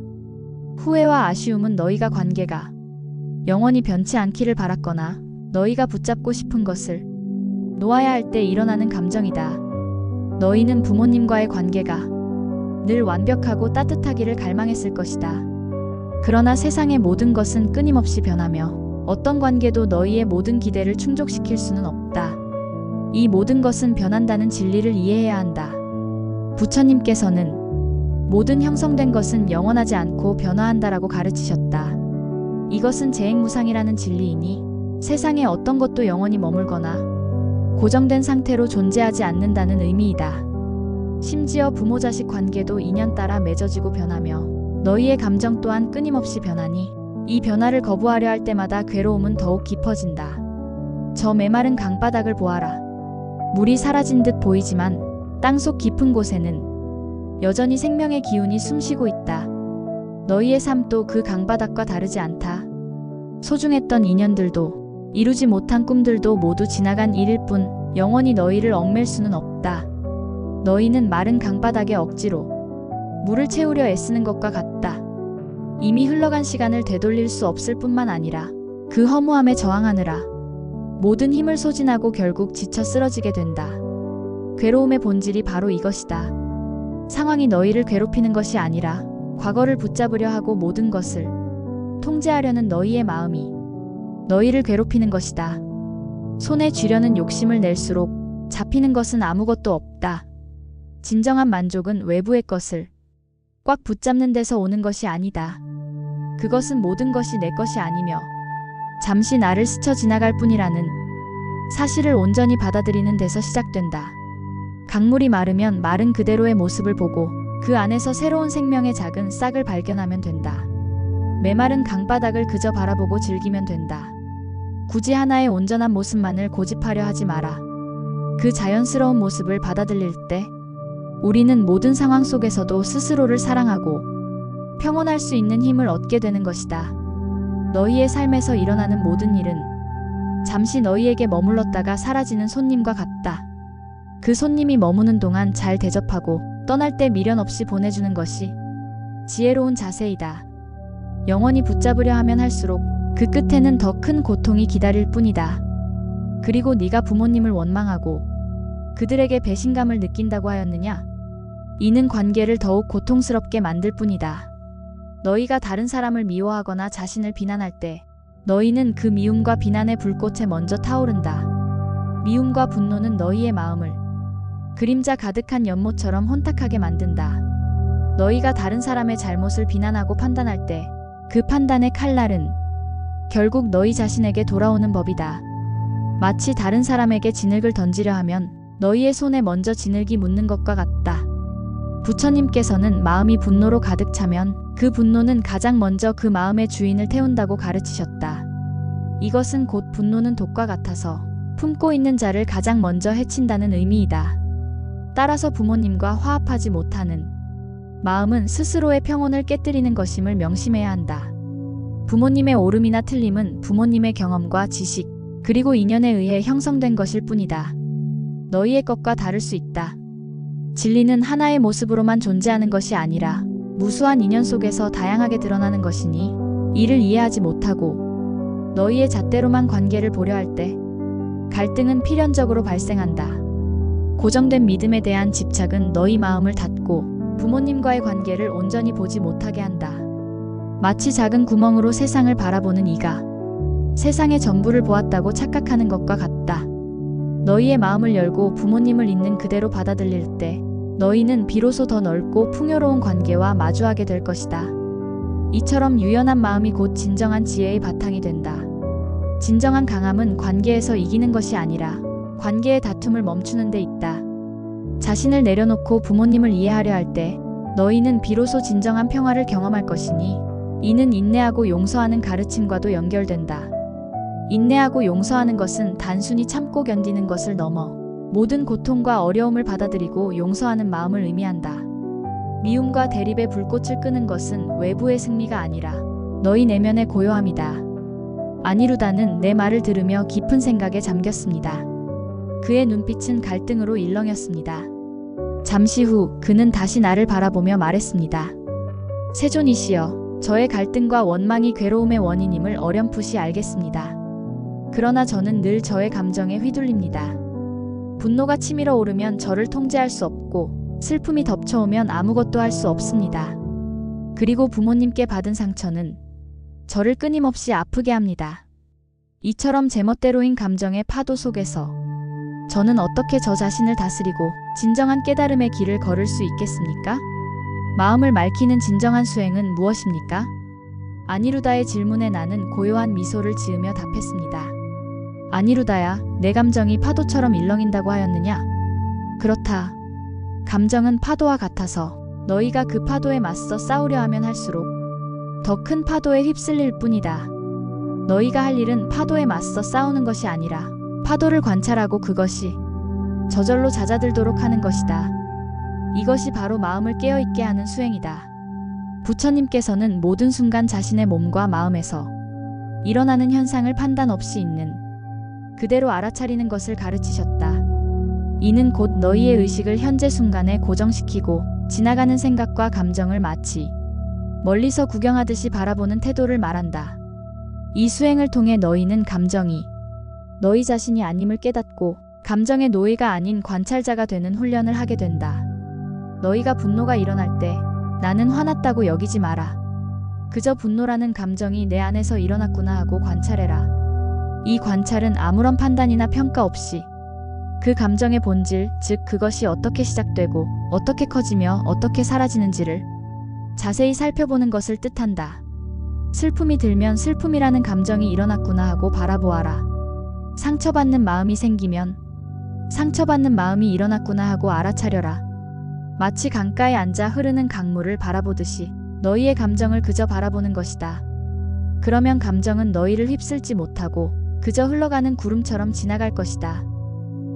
후회와 아쉬움은 너희가 관계가 영원히 변치 않기를 바랐거나 너희가 붙잡고 싶은 것을 놓아야 할 때 일어나는 감정이다. 너희는 부모님과의 관계가 늘 완벽하고 따뜻하기를 갈망했을 것이다. 그러나 세상의 모든 것은 끊임없이 변하며 어떤 관계도 너희의 모든 기대를 충족시킬 수는 없다. 이 모든 것은 변한다는 진리를 이해해야 한다. 부처님께서는 모든 형성된 것은 영원하지 않고 변화한다라고 가르치셨다. 이것은 재행무상이라는 진리이니 세상의 어떤 것도 영원히 머물거나 고정된 상태로 존재하지 않는다는 의미이다. 심지어 부모-자식 관계도 인연 따라 맺어지고 변하며 너희의 감정 또한 끊임없이 변하니 이 변화를 거부하려 할 때마다 괴로움은 더욱 깊어진다. 저 메마른 강바닥을 보아라. 물이 사라진 듯 보이지만 땅속 깊은 곳에는 여전히 생명의 기운이 숨쉬고 있다. 너희의 삶도 그 강바닥과 다르지 않다. 소중했던 인연들도 이루지 못한 꿈들도 모두 지나간 일일 뿐 영원히 너희를 얽맬 수는 없다. 너희는 마른 강바닥에 억지로 물을 채우려 애쓰는 것과 같다. 이미 흘러간 시간을 되돌릴 수 없을 뿐만 아니라 그 허무함에 저항하느라 모든 힘을 소진하고 결국 지쳐 쓰러지게 된다. 괴로움의 본질이 바로 이것이다. 상황이 너희를 괴롭히는 것이 아니라 과거를 붙잡으려 하고 모든 것을 통제하려는 너희의 마음이 너희를 괴롭히는 것이다. 손에 쥐려는 욕심을 낼수록 잡히는 것은 아무것도 없다. 진정한 만족은 외부의 것을 꽉 붙잡는 데서 오는 것이 아니다. 그것은 모든 것이 내 것이 아니며 잠시 나를 스쳐 지나갈 뿐이라는 사실을 온전히 받아들이는 데서 시작된다. 강물이 마르면 마른 그대로의 모습을 보고 그 안에서 새로운 생명의 작은 싹을 발견하면 된다. 메마른 강바닥을 그저 바라보고 즐기면 된다. 굳이 하나의 온전한 모습만을 고집하려 하지 마라. 그 자연스러운 모습을 받아들일 때 우리는 모든 상황 속에서도 스스로를 사랑하고 평온할 수 있는 힘을 얻게 되는 것이다. 너희의 삶에서 일어나는 모든 일은 잠시 너희에게 머물렀다가 사라지는 손님과 같다. 그 손님이 머무는 동안 잘 대접하고 떠날 때 미련 없이 보내주는 것이 지혜로운 자세이다. 영원히 붙잡으려 하면 할수록 그 끝에는 더 큰 고통이 기다릴 뿐이다. 그리고 네가 부모님을 원망하고 그들에게 배신감을 느낀다고 하였느냐? 이는 관계를 더욱 고통스럽게 만들 뿐이다. 너희가 다른 사람을 미워하거나 자신을 비난할 때 너희는 그 미움과 비난의 불꽃에 먼저 타오른다. 미움과 분노는 너희의 마음을 그림자 가득한 연못처럼 혼탁하게 만든다. 너희가 다른 사람의 잘못을 비난하고 판단할 때 그 판단의 칼날은 결국 너희 자신에게 돌아오는 법이다. 마치 다른 사람에게 진흙을 던지려 하면 너희의 손에 먼저 진흙이 묻는 것과 같다. 부처님께서는 마음이 분노로 가득 차면 그 분노는 가장 먼저 그 마음의 주인을 태운다고 가르치셨다. 이것은 곧 분노는 독과 같아서 품고 있는 자를 가장 먼저 해친다는 의미이다. 따라서 부모님과 화합하지 못하는 마음은 스스로의 평온을 깨뜨리는 것임을 명심해야 한다. 부모님의 옳음이나 틀림은 부모님의 경험과 지식, 그리고 인연에 의해 형성된 것일 뿐이다. 너희의 것과 다를 수 있다. 진리는 하나의 모습으로만 존재하는 것이 아니라 무수한 인연 속에서 다양하게 드러나는 것이니 이를 이해하지 못하고 너희의 잣대로만 관계를 보려 할 때 갈등은 필연적으로 발생한다. 고정된 믿음에 대한 집착은 너희 마음을 닫고 부모님과의 관계를 온전히 보지 못하게 한다. 마치 작은 구멍으로 세상을 바라보는 이가 세상의 전부를 보았다고 착각하는 것과 같다. 너희의 마음을 열고 부모님을 있는 그대로 받아들일 때 너희는 비로소 더 넓고 풍요로운 관계와 마주하게 될 것이다. 이처럼 유연한 마음이 곧 진정한 지혜의 바탕이 된다. 진정한 강함은 관계에서 이기는 것이 아니라 관계의 다툼을 멈추는 데 있다. 자신을 내려놓고 부모님을 이해하려 할 때 너희는 비로소 진정한 평화를 경험할 것이니 이는 인내하고 용서하는 가르침과도 연결된다. 인내하고 용서하는 것은 단순히 참고 견디는 것을 넘어 모든 고통과 어려움을 받아들이고 용서하는 마음을 의미한다. 미움과 대립의 불꽃을 끄는 것은 외부의 승리가 아니라 너희 내면의 고요함이다. 아니루다는 내 말을 들으며 깊은 생각에 잠겼습니다. 그의 눈빛은 갈등으로 일렁였습니다. 잠시 후 그는 다시 나를 바라보며 말했습니다. 세존이시여, 저의 갈등과 원망이 괴로움의 원인임을 어렴풋이 알겠습니다. 그러나 저는 늘 저의 감정에 휘둘립니다. 분노가 치밀어 오르면 저를 통제할 수 없고 슬픔이 덮쳐오면 아무것도 할 수 없습니다. 그리고 부모님께 받은 상처는 저를 끊임없이 아프게 합니다. 이처럼 제멋대로인 감정의 파도 속에서 저는 어떻게 저 자신을 다스리고 진정한 깨달음의 길을 걸을 수 있겠습니까? 마음을 맑히는 진정한 수행은 무엇입니까? 아니루다의 질문에 나는 고요한 미소를 지으며 답했습니다. 아니루다야, 내 감정이 파도처럼 일렁인다고 하였느냐? 그렇다. 감정은 파도와 같아서 너희가 그 파도에 맞서 싸우려 하면 할수록 더 큰 파도에 휩쓸릴 뿐이다. 너희가 할 일은 파도에 맞서 싸우는 것이 아니라 파도를 관찰하고 그것이 저절로 잦아들도록 하는 것이다. 이것이 바로 마음을 깨어있게 하는 수행이다. 부처님께서는 모든 순간 자신의 몸과 마음에서 일어나는 현상을 판단 없이 있는 그대로 알아차리는 것을 가르치셨다. 이는 곧 너희의 의식을 현재 순간에 고정시키고 지나가는 생각과 감정을 마치 멀리서 구경하듯이 바라보는 태도를 말한다. 이 수행을 통해 너희는 감정이 너희 자신이 아님을 깨닫고 감정의 노예가 아닌 관찰자가 되는 훈련을 하게 된다. 너희가 분노가 일어날 때 나는 화났다고 여기지 마라. 그저 분노라는 감정이 내 안에서 일어났구나 하고 관찰해라. 이 관찰은 아무런 판단이나 평가 없이 그 감정의 본질, 즉 그것이 어떻게 시작되고 어떻게 커지며 어떻게 사라지는지를 자세히 살펴보는 것을 뜻한다. 슬픔이 들면 슬픔이라는 감정이 일어났구나 하고 바라보아라. 상처받는 마음이 생기면 상처받는 마음이 일어났구나 하고 알아차려라. 마치 강가에 앉아 흐르는 강물을 바라보듯이 너희의 감정을 그저 바라보는 것이다. 그러면 감정은 너희를 휩쓸지 못하고 그저 흘러가는 구름처럼 지나갈 것이다.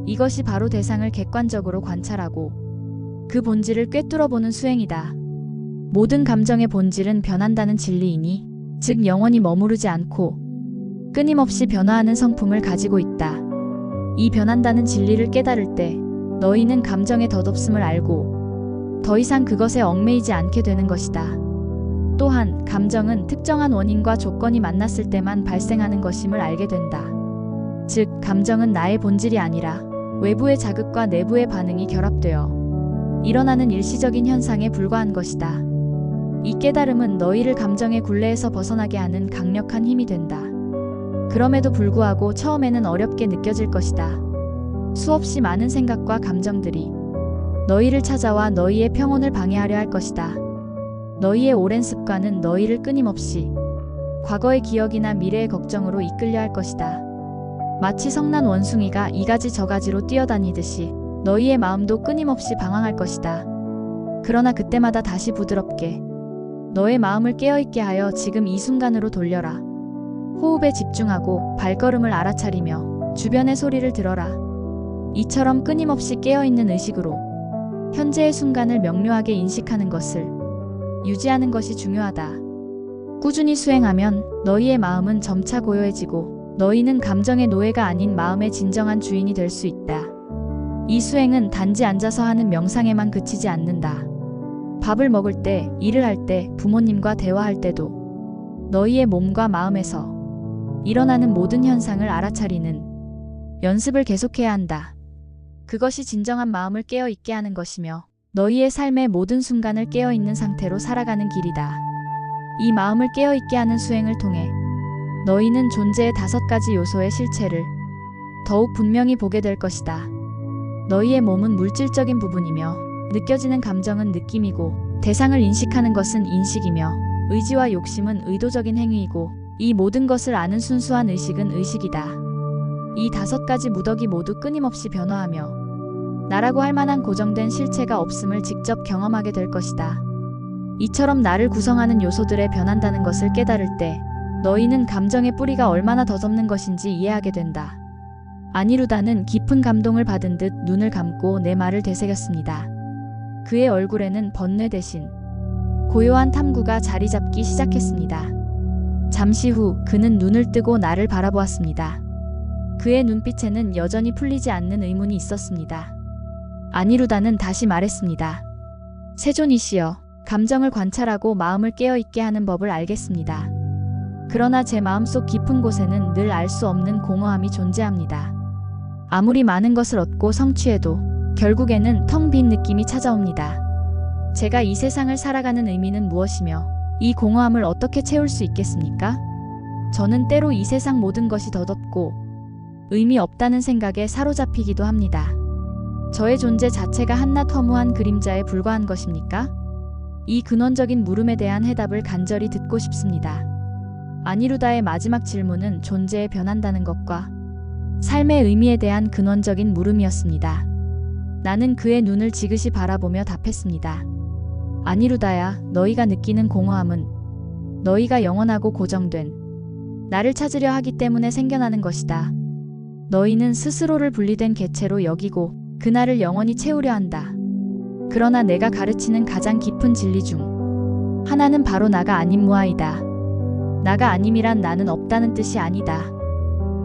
이것이 바로 대상을 객관적으로 관찰하고 그 본질을 꿰뚫어보는 수행이다. 모든 감정의 본질은 변한다는 진리이니, 즉 영원히 머무르지 않고 끊임없이 변화하는 성품을 가지고 있다. 이 변한다는 진리를 깨달을 때 너희는 감정의 덧없음을 알고 더 이상 그것에 얽매이지 않게 되는 것이다. 또한 감정은 특정한 원인과 조건이 만났을 때만 발생하는 것임을 알게 된다. 즉, 감정은 나의 본질이 아니라 외부의 자극과 내부의 반응이 결합되어 일어나는 일시적인 현상에 불과한 것이다. 이 깨달음은 너희를 감정의 굴레에서 벗어나게 하는 강력한 힘이 된다. 그럼에도 불구하고 처음에는 어렵게 느껴질 것이다. 수없이 많은 생각과 감정들이 너희를 찾아와 너희의 평온을 방해하려 할 것이다. 너희의 오랜 습관은 너희를 끊임없이 과거의 기억이나 미래의 걱정으로 이끌려 할 것이다. 마치 성난 원숭이가 이 가지 저 가지로 뛰어다니듯이 너희의 마음도 끊임없이 방황할 것이다. 그러나 그때마다 다시 부드럽게 너의 마음을 깨어있게 하여 지금 이 순간으로 돌려라. 호흡에 집중하고 발걸음을 알아차리며 주변의 소리를 들어라. 이처럼 끊임없이 깨어있는 의식으로 현재의 순간을 명료하게 인식하는 것을 유지하는 것이 중요하다. 꾸준히 수행하면 너희의 마음은 점차 고요해지고 너희는 감정의 노예가 아닌 마음의 진정한 주인이 될 수 있다. 이 수행은 단지 앉아서 하는 명상에만 그치지 않는다. 밥을 먹을 때, 일을 할 때, 부모님과 대화할 때도 너희의 몸과 마음에서 일어나는 모든 현상을 알아차리는 연습을 계속해야 한다. 그것이 진정한 마음을 깨어있게 하는 것이며 너희의 삶의 모든 순간을 깨어있는 상태로 살아가는 길이다. 이 마음을 깨어있게 하는 수행을 통해 너희는 존재의 5가지 요소의 실체를 더욱 분명히 보게 될 것이다. 너희의 몸은 물질적인 부분이며 느껴지는 감정은 느낌이고 대상을 인식하는 것은 인식이며 의지와 욕심은 의도적인 행위이고 이 모든 것을 아는 순수한 의식은 의식이다. 이 5가지 무덕이 모두 끊임없이 변화하며 나라고 할 만한 고정된 실체가 없음을 직접 경험하게 될 것이다. 이처럼 나를 구성하는 요소들에 변한다는 것을 깨달을 때 너희는 감정의 뿌리가 얼마나 더접는 것인지 이해하게 된다. 아니루다는 깊은 감동을 받은 듯 눈을 감고 내 말을 되새겼습니다. 그의 얼굴에는 번뇌 대신 고요한 탐구가 자리 잡기 시작했습니다. 잠시 후 그는 눈을 뜨고 나를 바라보았습니다. 그의 눈빛에는 여전히 풀리지 않는 의문이 있었습니다. 아니루다는 다시 말했습니다. 세존이시여, 감정을 관찰하고 마음을 깨어있게 하는 법을 알겠습니다. 그러나 제 마음속 깊은 곳에는 늘 알 수 없는 공허함이 존재합니다. 아무리 많은 것을 얻고 성취해도 결국에는 텅 빈 느낌이 찾아옵니다. 제가 이 세상을 살아가는 의미는 무엇이며 이 공허함을 어떻게 채울 수 있겠습니까? 저는 때로 이 세상 모든 것이 덧없고 의미 없다는 생각에 사로잡히기도 합니다. 저의 존재 자체가 한낱 허무한 그림자에 불과한 것입니까? 이 근원적인 물음에 대한 해답을 간절히 듣고 싶습니다. 아니루다의 마지막 질문은 존재에 변한다는 것과 삶의 의미에 대한 근원적인 물음이었습니다. 나는 그의 눈을 지그시 바라보며 답했습니다. 아니루다야, 너희가 느끼는 공허함은 너희가 영원하고 고정된 나를 찾으려 하기 때문에 생겨나는 것이다. 너희는 스스로를 분리된 개체로 여기고 그날을 영원히 채우려 한다. 그러나 내가 가르치는 가장 깊은 진리 중 하나는 바로 나가 아님 무아이다. 나가 아님이란 나는 없다는 뜻이 아니다.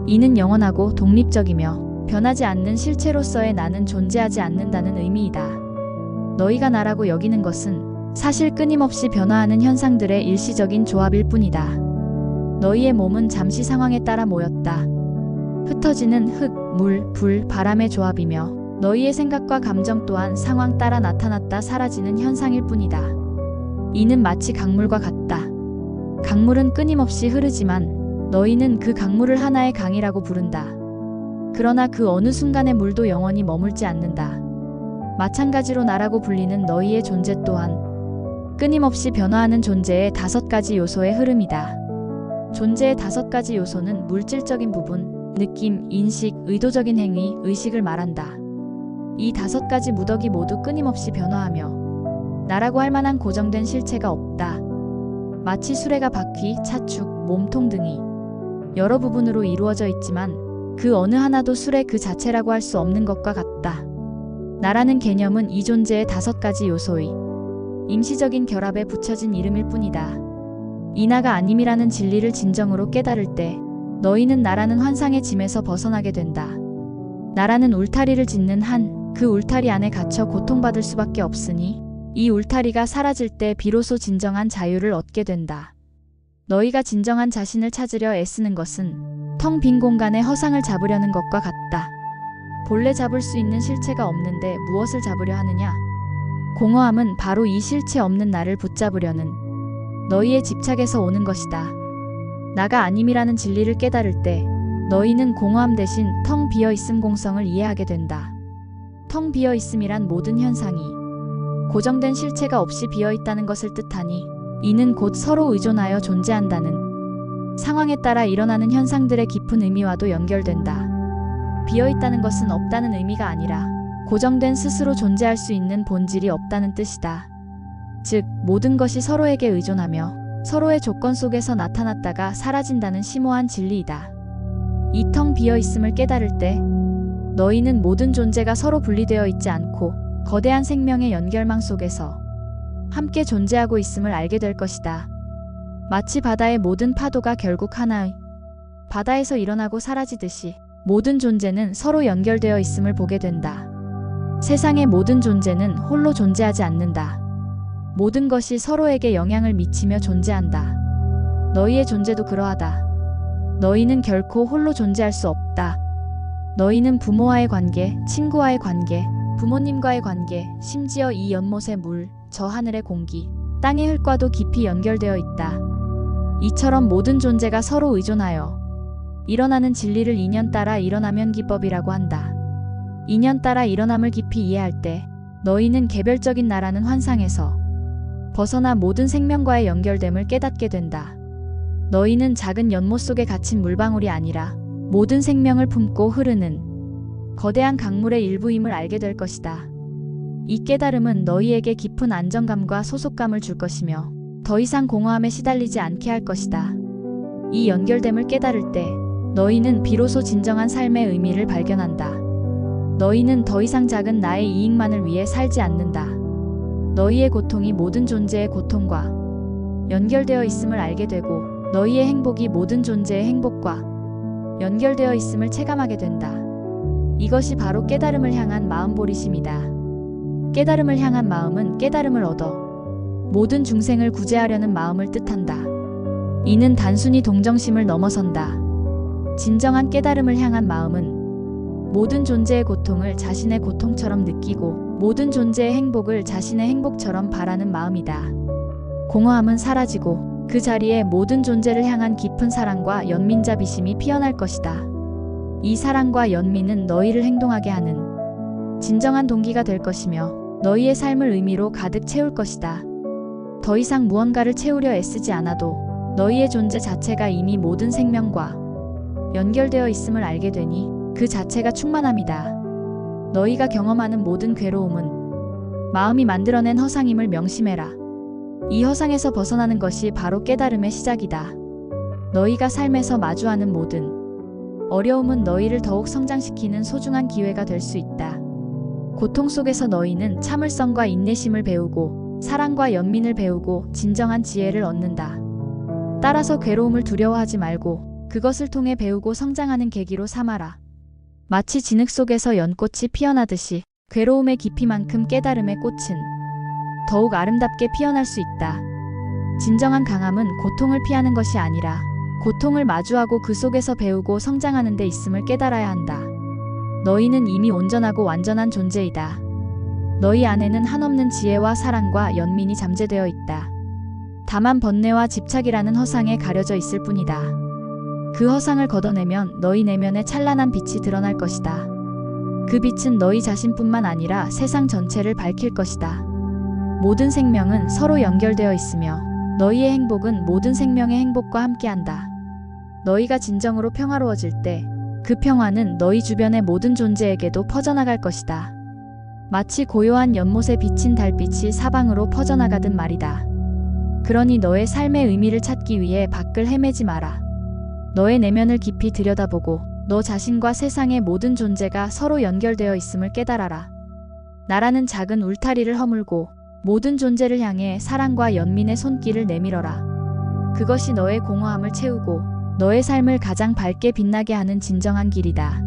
이는 영원하고 독립적이며 변하지 않는 실체로서의 나는 존재하지 않는다는 의미이다. 너희가 나라고 여기는 것은 사실 끊임없이 변화하는 현상들의 일시적인 조합일 뿐이다. 너희의 몸은 잠시 상황에 따라 모였다. 흩어지는 흙, 물, 불, 바람의 조합이며 너희의 생각과 감정 또한 상황 따라 나타났다 사라지는 현상일 뿐이다. 이는 마치 강물과 같다. 강물은 끊임없이 흐르지만 너희는 그 강물을 하나의 강이라고 부른다. 그러나 그 어느 순간의 물도 영원히 머물지 않는다. 마찬가지로 나라고 불리는 너희의 존재 또한 끊임없이 변화하는 존재의 5가지 요소의 흐름이다. 존재의 5가지 요소는 물질적인 부분, 느낌, 인식, 의도적인 행위, 의식을 말한다. 이 5가지 무더기 모두 끊임없이 변화하며 나라고 할 만한 고정된 실체가 없다. 마치 수레가 바퀴, 차축, 몸통 등이 여러 부분으로 이루어져 있지만 그 어느 하나도 수레 그 자체라고 할 수 없는 것과 같다. 나라는 개념은 이 존재의 5가지 요소의 임시적인 결합에 붙여진 이름일 뿐이다. 이 나가 아님이라는 진리를 진정으로 깨달을 때 너희는 나라는 환상의 짐에서 벗어나게 된다. 나라는 울타리를 짓는 한 그 울타리 안에 갇혀 고통받을 수밖에 없으니 이 울타리가 사라질 때 비로소 진정한 자유를 얻게 된다. 너희가 진정한 자신을 찾으려 애쓰는 것은 텅 빈 공간에 허상을 잡으려는 것과 같다. 본래 잡을 수 있는 실체가 없는데 무엇을 잡으려 하느냐? 공허함은 바로 이 실체 없는 나를 붙잡으려는 너희의 집착에서 오는 것이다. 나가 아님이라는 진리를 깨달을 때 너희는 공허함 대신 텅 비어있음 공성을 이해하게 된다. 텅 비어있음이란 모든 현상이 고정된 실체가 없이 비어있다는 것을 뜻하니 이는 곧 서로 의존하여 존재한다는 상황에 따라 일어나는 현상들의 깊은 의미와도 연결된다. 비어있다는 것은 없다는 의미가 아니라 고정된 스스로 존재할 수 있는 본질이 없다는 뜻이다. 즉, 모든 것이 서로에게 의존하며 서로의 조건 속에서 나타났다가 사라진다는 심오한 진리이다. 이 텅 비어있음을 깨달을 때 너희는 모든 존재가 서로 분리되어 있지 않고 거대한 생명의 연결망 속에서 함께 존재하고 있음을 알게 될 것이다. 마치 바다의 모든 파도가 결국 하나의 바다에서 일어나고 사라지듯이 모든 존재는 서로 연결되어 있음을 보게 된다. 세상의 모든 존재는 홀로 존재하지 않는다. 모든 것이 서로에게 영향을 미치며 존재한다. 너희의 존재도 그러하다. 너희는 결코 홀로 존재할 수 없다. 너희는 부모와의 관계, 친구와의 관계, 부모님과의 관계, 심지어 이 연못의 물, 저 하늘의 공기, 땅의 흙과도 깊이 연결되어 있다. 이처럼 모든 존재가 서로 의존하여 일어나는 진리를 인연 따라 일어나면 기법이라고 한다. 인연 따라 일어남을 깊이 이해할 때 너희는 개별적인 나라는 환상에서 벗어나 모든 생명과의 연결됨을 깨닫게 된다. 너희는 작은 연못 속에 갇힌 물방울이 아니라 모든 생명을 품고 흐르는 거대한 강물의 일부임을 알게 될 것이다. 이 깨달음은 너희에게 깊은 안정감과 소속감을 줄 것이며 더 이상 공허함에 시달리지 않게 할 것이다. 이 연결됨을 깨달을 때 너희는 비로소 진정한 삶의 의미를 발견한다. 너희는 더 이상 작은 나의 이익만을 위해 살지 않는다. 너희의 고통이 모든 존재의 고통과 연결되어 있음을 알게 되고 너희의 행복이 모든 존재의 행복과 연결되어 있음을 체감하게 된다. 이것이 바로 깨달음을 향한 마음보리심이다. 깨달음을 향한 마음은 깨달음을 얻어 모든 중생을 구제하려는 마음을 뜻한다. 이는 단순히 동정심을 넘어선다. 진정한 깨달음을 향한 마음은 모든 존재의 고통을 자신의 고통처럼 느끼고 모든 존재의 행복을 자신의 행복처럼 바라는 마음이다. 공허함은 사라지고 그 자리에 모든 존재를 향한 깊은 사랑과 연민자비심이 피어날 것이다. 이 사랑과 연민은 너희를 행동하게 하는 진정한 동기가 될 것이며 너희의 삶을 의미로 가득 채울 것이다. 더 이상 무언가를 채우려 애쓰지 않아도 너희의 존재 자체가 이미 모든 생명과 연결되어 있음을 알게 되니 그 자체가 충만함이다. 너희가 경험하는 모든 괴로움은 마음이 만들어낸 허상임을 명심해라. 이 허상에서 벗어나는 것이 바로 깨달음의 시작이다. 너희가 삶에서 마주하는 모든 어려움은 너희를 더욱 성장시키는 소중한 기회가 될 수 있다. 고통 속에서 너희는 참을성과 인내심을 배우고 사랑과 연민을 배우고 진정한 지혜를 얻는다. 따라서 괴로움을 두려워하지 말고 그것을 통해 배우고 성장하는 계기로 삼아라. 마치 진흙 속에서 연꽃이 피어나듯이 괴로움의 깊이만큼 깨달음의 꽃은 더욱 아름답게 피어날 수 있다. 진정한 강함은 고통을 피하는 것이 아니라 고통을 마주하고 그 속에서 배우고 성장하는 데 있음을 깨달아야 한다. 너희는 이미 온전하고 완전한 존재이다. 너희 안에는 한없는 지혜와 사랑과 연민이 잠재되어 있다. 다만 번뇌와 집착이라는 허상에 가려져 있을 뿐이다. 그 허상을 걷어내면 너희 내면에 찬란한 빛이 드러날 것이다. 그 빛은 너희 자신뿐만 아니라 세상 전체를 밝힐 것이다. 모든 생명은 서로 연결되어 있으며 너희의 행복은 모든 생명의 행복과 함께한다. 너희가 진정으로 평화로워질 때 그 평화는 너희 주변의 모든 존재에게도 퍼져나갈 것이다. 마치 고요한 연못에 비친 달빛이 사방으로 퍼져나가듯 말이다. 그러니 너의 삶의 의미를 찾기 위해 밖을 헤매지 마라. 너의 내면을 깊이 들여다보고 너 자신과 세상의 모든 존재가 서로 연결되어 있음을 깨달아라. 나라는 작은 울타리를 허물고 모든 존재를 향해 사랑과 연민의 손길을 내밀어라. 그것이 너의 공허함을 채우고 너의 삶을 가장 밝게 빛나게 하는 진정한 길이다.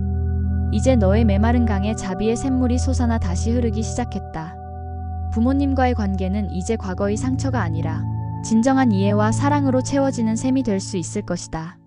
이제 너의 메마른 강에 자비의 샘물이 솟아나 다시 흐르기 시작했다. 부모님과의 관계는 이제 과거의 상처가 아니라 진정한 이해와 사랑으로 채워지는 셈이 될 수 있을 것이다.